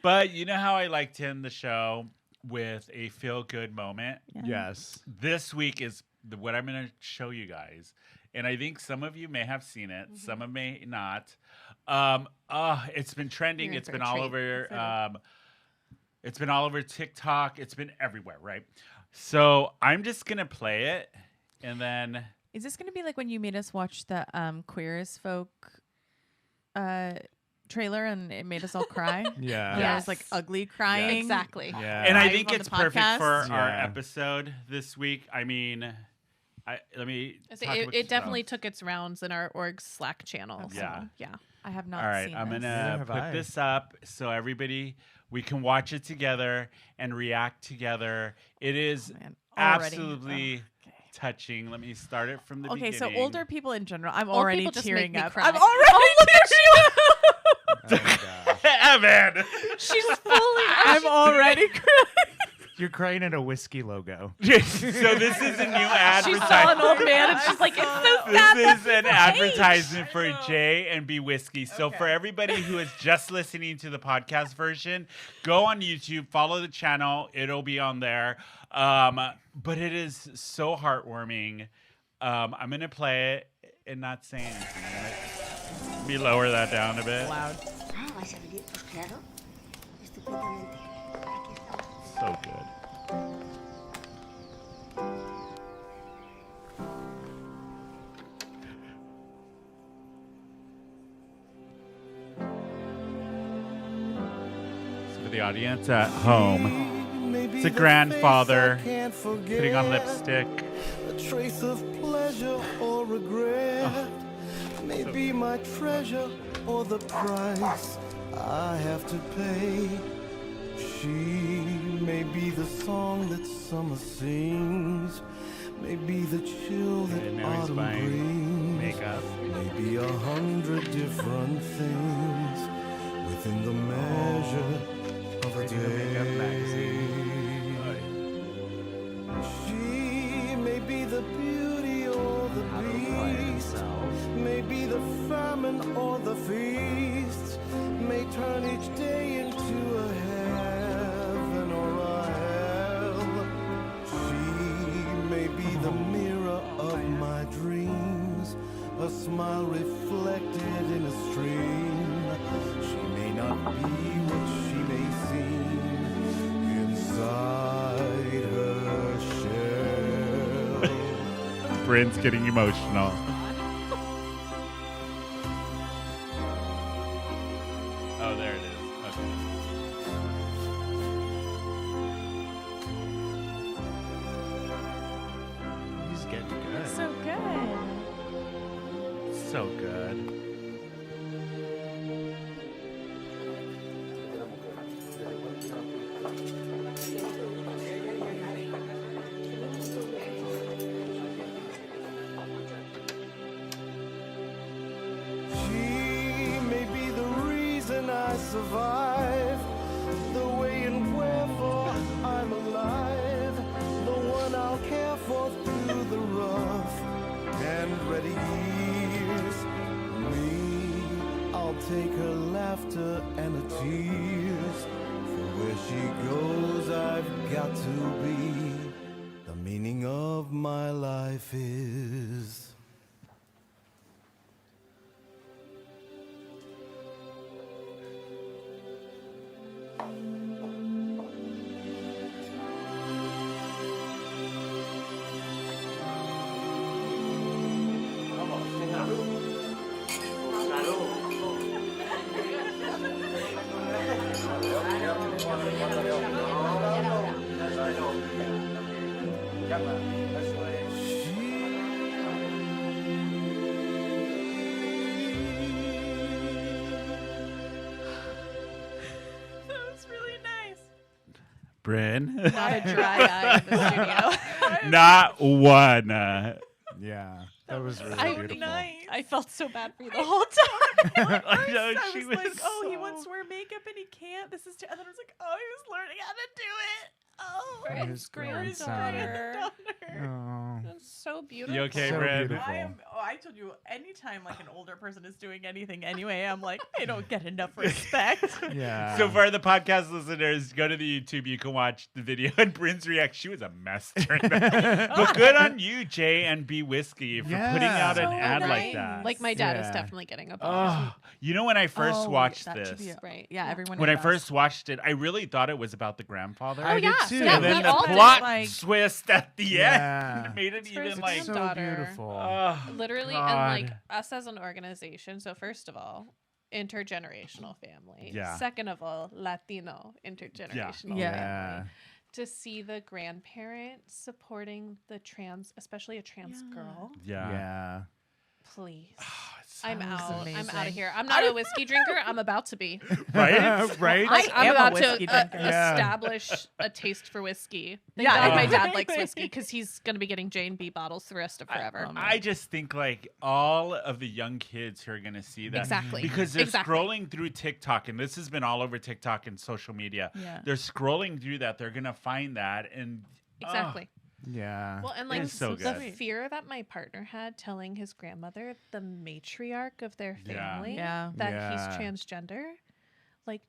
But you know how I like to end the show with a feel good moment? Yes. This week is what I'm going to show you guys. And I think some of you may have seen it, some of may not. It's been trending. You're in It's for been a all treat. over. It's been all over TikTok. It's been everywhere, right? So I'm just gonna play it, and then Is this gonna be like when you made us watch the Queer as Folk trailer and it made us all cry? Yeah. And I was Yes. like ugly crying. Exactly. Yeah. and I live think on the it's perfect podcast? for our Yeah. episode this week. I mean, let me. So talk about it the definitely show. took its rounds in our org Slack channel. Yeah. So, yeah. I have not All right, seen I'm this. Neither gonna have put I. this up so everybody we can watch it together and react together. It is Man, already. absolutely Okay. touching. Let me start it from the Okay, beginning. so older people in general, I'm Old already people just tearing make me up. cry. I'm already tearing Oh my gosh. Evan. She's fully. I'm already crying. You're crying at a whiskey logo. So this is a new She saw an advertisement. old man and she's like, it's so sad. This is an advertisement I for know. J and B Whiskey. So for Okay. everybody who is just listening to the podcast version, go on YouTube, follow the channel. It'll be on there. But it is so heartwarming. I'm gonna play it and not say anything. Let me lower that down a bit. Loud. Ah, ¿vais a venir? Pues claro, estupendamente. Aquí estamos. So good. So for the audience at home, it's a grandfather putting on lipstick. A trace of pleasure or regret. Maybe my treasure or the price I have to pay. She may be the song that summer sings. Maybe the chill that And now he's autumn buying brings. makeup. Maybe 100 different things within the measure of a Reading the makeup magazine. day. She may be the beauty or the beast, may be the famine or the feast, may turn each day into a heaven or a hell. She may be the mirror of my dreams, a smile reflected in a stream. She may not be what she may seem inside her shell. Brynne's getting emotional. Oh, there it is. Okay. He's getting good. So good. So good. She may be the reason I survive, the way and wherefore I'm alive, the one I'll care for through the rough and ready years. Me, I'll take her laughter and her tears Where she goes, I've got to be. The meaning of my life is. Brynne. Not a dry eye in the studio. Not one. Yeah, that was really I, beautiful. I felt so bad for you the whole time. I know, I she was like, was oh, he so- wants to wear makeup and he can't. This is and then I was like, oh, he was learning how to do it. Oh, For his grandson. granddaughter. Oh. That's so beautiful. You okay, So Brynne? beautiful. I told you, anytime like an older person is doing anything anyway, I'm like, they don't get enough respect. Yeah. So for the podcast listeners, go to the YouTube. You can watch the video and Brynne's react. She was a mess during that. But good on you, J and B Whiskey, for putting out an So ad like nice. that. Like my dad is Yeah. definitely getting a Oh, bonus. you know when I first watched that should this, be Right. Yeah, everyone. when I does. first watched it, I really thought it was about the grandfather. I did yeah. too. Yeah, and then we the all did. plot Like- twist at the Yeah. end made it It's for even his like so daughter. beautiful. oh, Literally, God. and like us as an organization. So first of all, intergenerational family. Yeah. Second of all, Latino intergenerational Yeah. family. To see the grandparents supporting the trans, especially a trans girl, yeah. Yeah. please. It's I'm was out. I'm out of amazing. here. I'm not a whiskey drinker. I'm about to be. Right? Right? Like, I'm am a about whiskey to drinker. Yeah. establish a taste for whiskey. Thank Yeah. God my Oh. dad likes whiskey because he's going to be getting J&B bottles the rest of forever. I just think like all of the young kids who are going to see that. Exactly. Because they're Exactly. scrolling through TikTok, and this has been all over TikTok and social media. Yeah. They're scrolling through that. They're going to find that. And Exactly. Yeah. Well, and like is so the good. fear that my partner had telling his grandmother, the matriarch of their Yeah. family, Yeah. that Yeah. he's transgender. Like,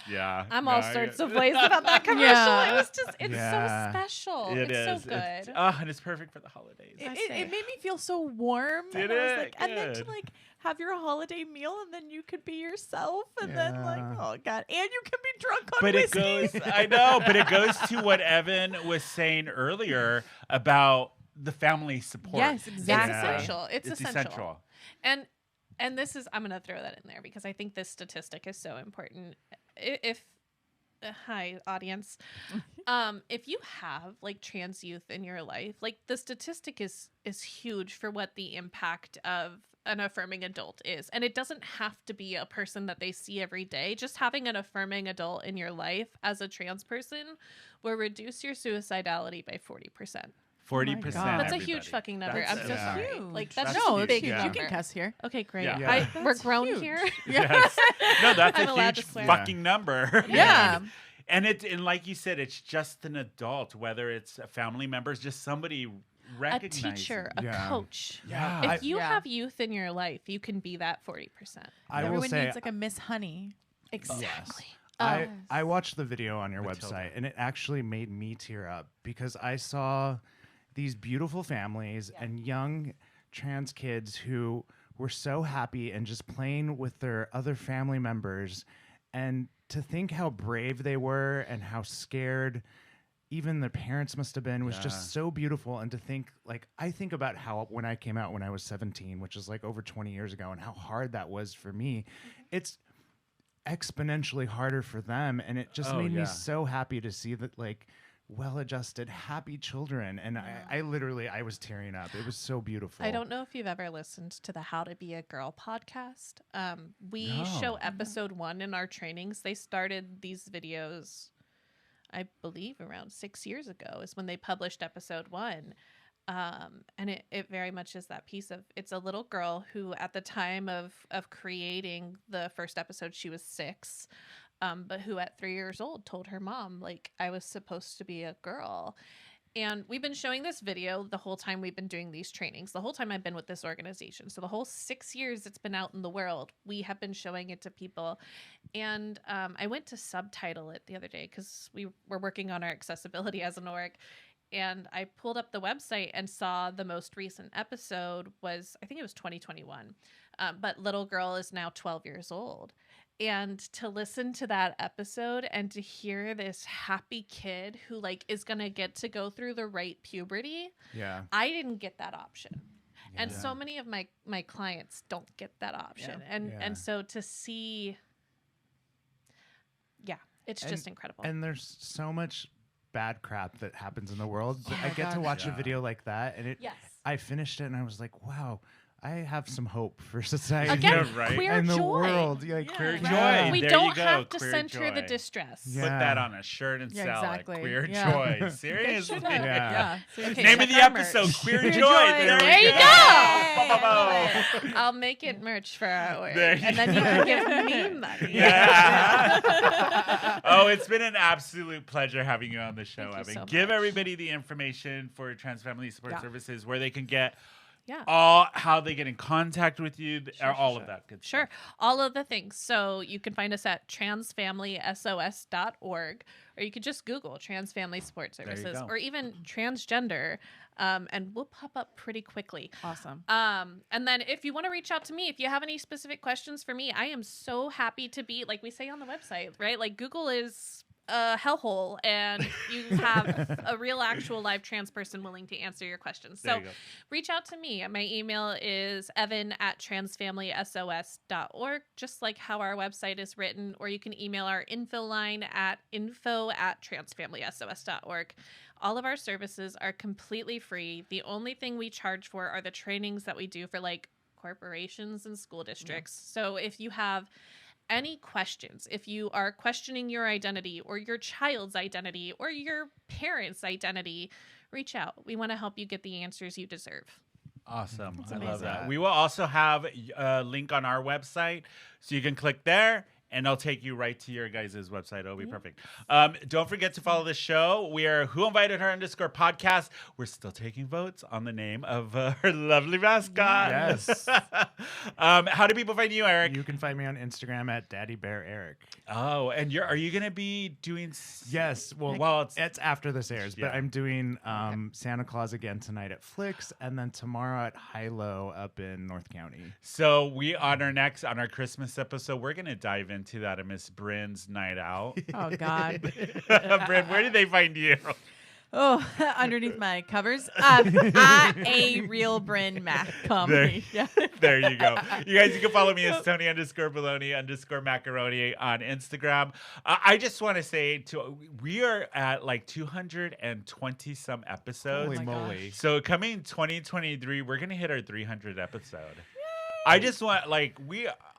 yeah. I'm all sorts of ways about that commercial. Yeah. It was just, it's Yeah. so special. It it's is. so good. And it's perfect for the holidays. It, I it, say. it made me feel so warm. Did and I was it? like, and then to Good. like have your holiday meal, and then you could be yourself, and then like, Yeah. oh god, and you can be drunk on But it whiskey. goes, I know, but it goes to what Evan was saying earlier about the family support. Yes, It's exactly. essential. It's, It's essential. essential. And this is, I'm going to throw that in there because I think this statistic is so important. If hi audience, if you have like trans youth in your life, like the statistic is huge for what the impact of an affirming adult is. And it doesn't have to be a person that they see every day. Just having an affirming adult in your life as a trans person will reduce your suicidality by 40%. 40%. God. That's a everybody. huge fucking number. That's- I'm so yeah. sorry. Huge. Like that's, That's just no, a huge. big you number. can cuss here. Okay, great. Yeah. Yeah. We're That's grown huge. here. Yes. No, that's I'm a allowed huge to swear. fucking number. Yeah. And like you said, it's just an adult, whether it's a family member, it's just somebody A recognizing. teacher, a Yeah. coach. Yeah. If you Yeah. have youth in your life, you can be that 40%. I will Everyone say needs like a Miss Honey. Exactly. I watched the video on your Matilda. website and it actually made me tear up because I saw these beautiful families and young trans kids who were so happy and just playing with their other family members, and to think how brave they were and how scared even their parents must have been was Yeah. just so beautiful. And to think, like, I think about how when I came out when I was 17, which is like over 20 years ago, and how hard that was for me. It's exponentially harder for them, and it just Oh, made yeah. me so happy to see that, like, well-adjusted, happy children. And I literally, I was tearing up. It was so beautiful. I don't know if you've ever listened to the How to Be a Girl podcast. We No. show episode 1 in our trainings. They started these videos, I believe, around 6 years ago is when they published episode 1. And it very much is that piece of, it's a little girl who at the time of creating the first episode, she was 6, but who at 3 years old told her mom, like, I was supposed to be a girl. And we've been showing this video the whole time we've been doing these trainings, the whole time I've been with this organization. So the whole 6 years it's been out in the world, we have been showing it to people. And I went to subtitle it the other day because we were working on our accessibility as an org. And I pulled up the website and saw the most recent episode was, I think it was 2021. But little girl is now 12 years old. And to listen to that episode and to hear this happy kid who like is going to get to go through the right puberty. Yeah. I didn't get that option. Yeah. And so many of my clients don't get that option. Yeah. And so to see, it's just incredible. And there's so much bad crap that happens in the world. But I get to watch a video like that, and I finished it and I was like, wow, I have some hope for society. Again, queer and the joy. world. Queer joy. We there don't you go. have to Queer center the joy. distress. Put that on a shirt and sell it. Queer joy. Seriously. Okay, name of the episode, Queer Joy. There you go. I'll make it merch for our org. And then you can give me money. Yeah. Oh, it's been an absolute pleasure having you on the show, Evan. So give much. everybody the information for Trans Family Support Services, where they can get Yeah. How they get in contact with you, all of that good stuff. All of the things. So you can find us at transfamilysos.org, or you could just Google Trans Family Support Services, or even transgender, and we'll pop up pretty quickly. Awesome. And then if you want to reach out to me, if you have any specific questions for me, I am so happy to be, like we say on the website, right? Like Google is a hellhole, and you have a real actual live trans person willing to answer your questions. So reach out to me. My email is evan@transfamilysos.org, just like how our website is written, or you can email our info line at info@transfamilysos.org. All of our services are completely free. The only thing we charge for are the trainings that we do for like corporations and school districts. So if you have any questions, if you are questioning your identity or your child's identity or your parents' identity, reach out. We want to help you get the answers you deserve. Awesome. I love that. We will also have a link on our website, so you can click there and it'll take you right to your guys' website. It'll be perfect. Don't forget to follow the show. We are Who Invited Her _podcast. We're still taking votes on the name of her lovely mascot. Yes. How do people find you, Eric? You can find me on Instagram at DaddyBearEric. Oh, and are you going to be doing... Yes. Well, it's after this airs, but I'm doing Santa Claus again tonight at Flicks, and then tomorrow at High Low up in North County. So we, on our Christmas episode, we're going to dive into that at Miss Brynne's night out. Oh, God. Brynne, where did they find you? Oh, underneath my covers. At a real Brynne Mac comedy. There you go. You guys, you can follow me as Tony_Baloney_macaroni on Instagram. I just want to say, we are at like 220 some episodes. Holy moly. So coming 2023, we're going to hit our 300 episode. I just want,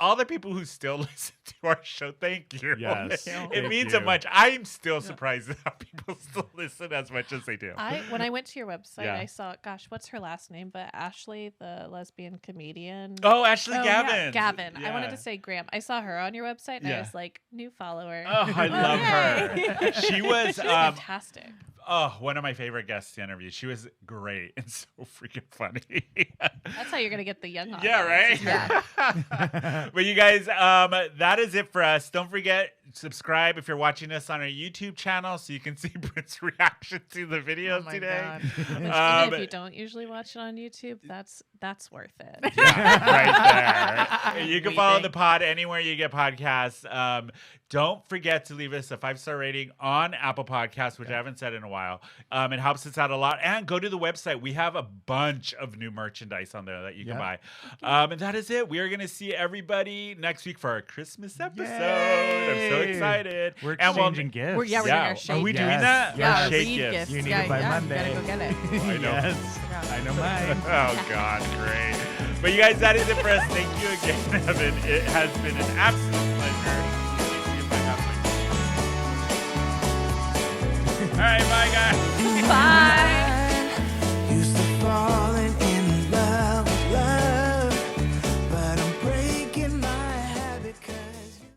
all the people who still listen to our show, thank you. Yes. It means so much. I'm still surprised that people still listen as much as they do. When I went to your website, I saw, what's her last name? But Ashley, the lesbian comedian. Oh, Ashley Gavin. Yeah, Gavin. Yeah. I wanted to say Graham. I saw her on your website, and I was like, new follower. Oh, I love her. She was fantastic. Oh, one of my favorite guests to interview. She was great and so freaking funny. That's how you're going to get the young audience. Yeah, right? Yeah. But you guys, that is it for us. Don't forget, subscribe if you're watching us on our YouTube channel so you can see Brynne's reaction to the videos today. Even if you don't usually watch it on YouTube, that's worth it. Yeah, right there. You can follow the pod anywhere you get podcasts. Don't forget to leave us a 5-star rating on Apple Podcasts, which I haven't said in a while. It helps us out a lot. And go to the website. We have a bunch of new merchandise on there that you can buy. And that is it. We are going to see everybody next week for our Christmas episode. I'm so excited. We're exchanging gifts. We're doing our shake Are we doing Yes. that? Yeah, Our shake read gifts. You need it by Monday. You gotta go get it. I know. Yes. I know mine. Oh, God. Great. But you guys, that is it for us. Thank you again, Evan. It has been an absolute pleasure. All right, bye, guys. Bye.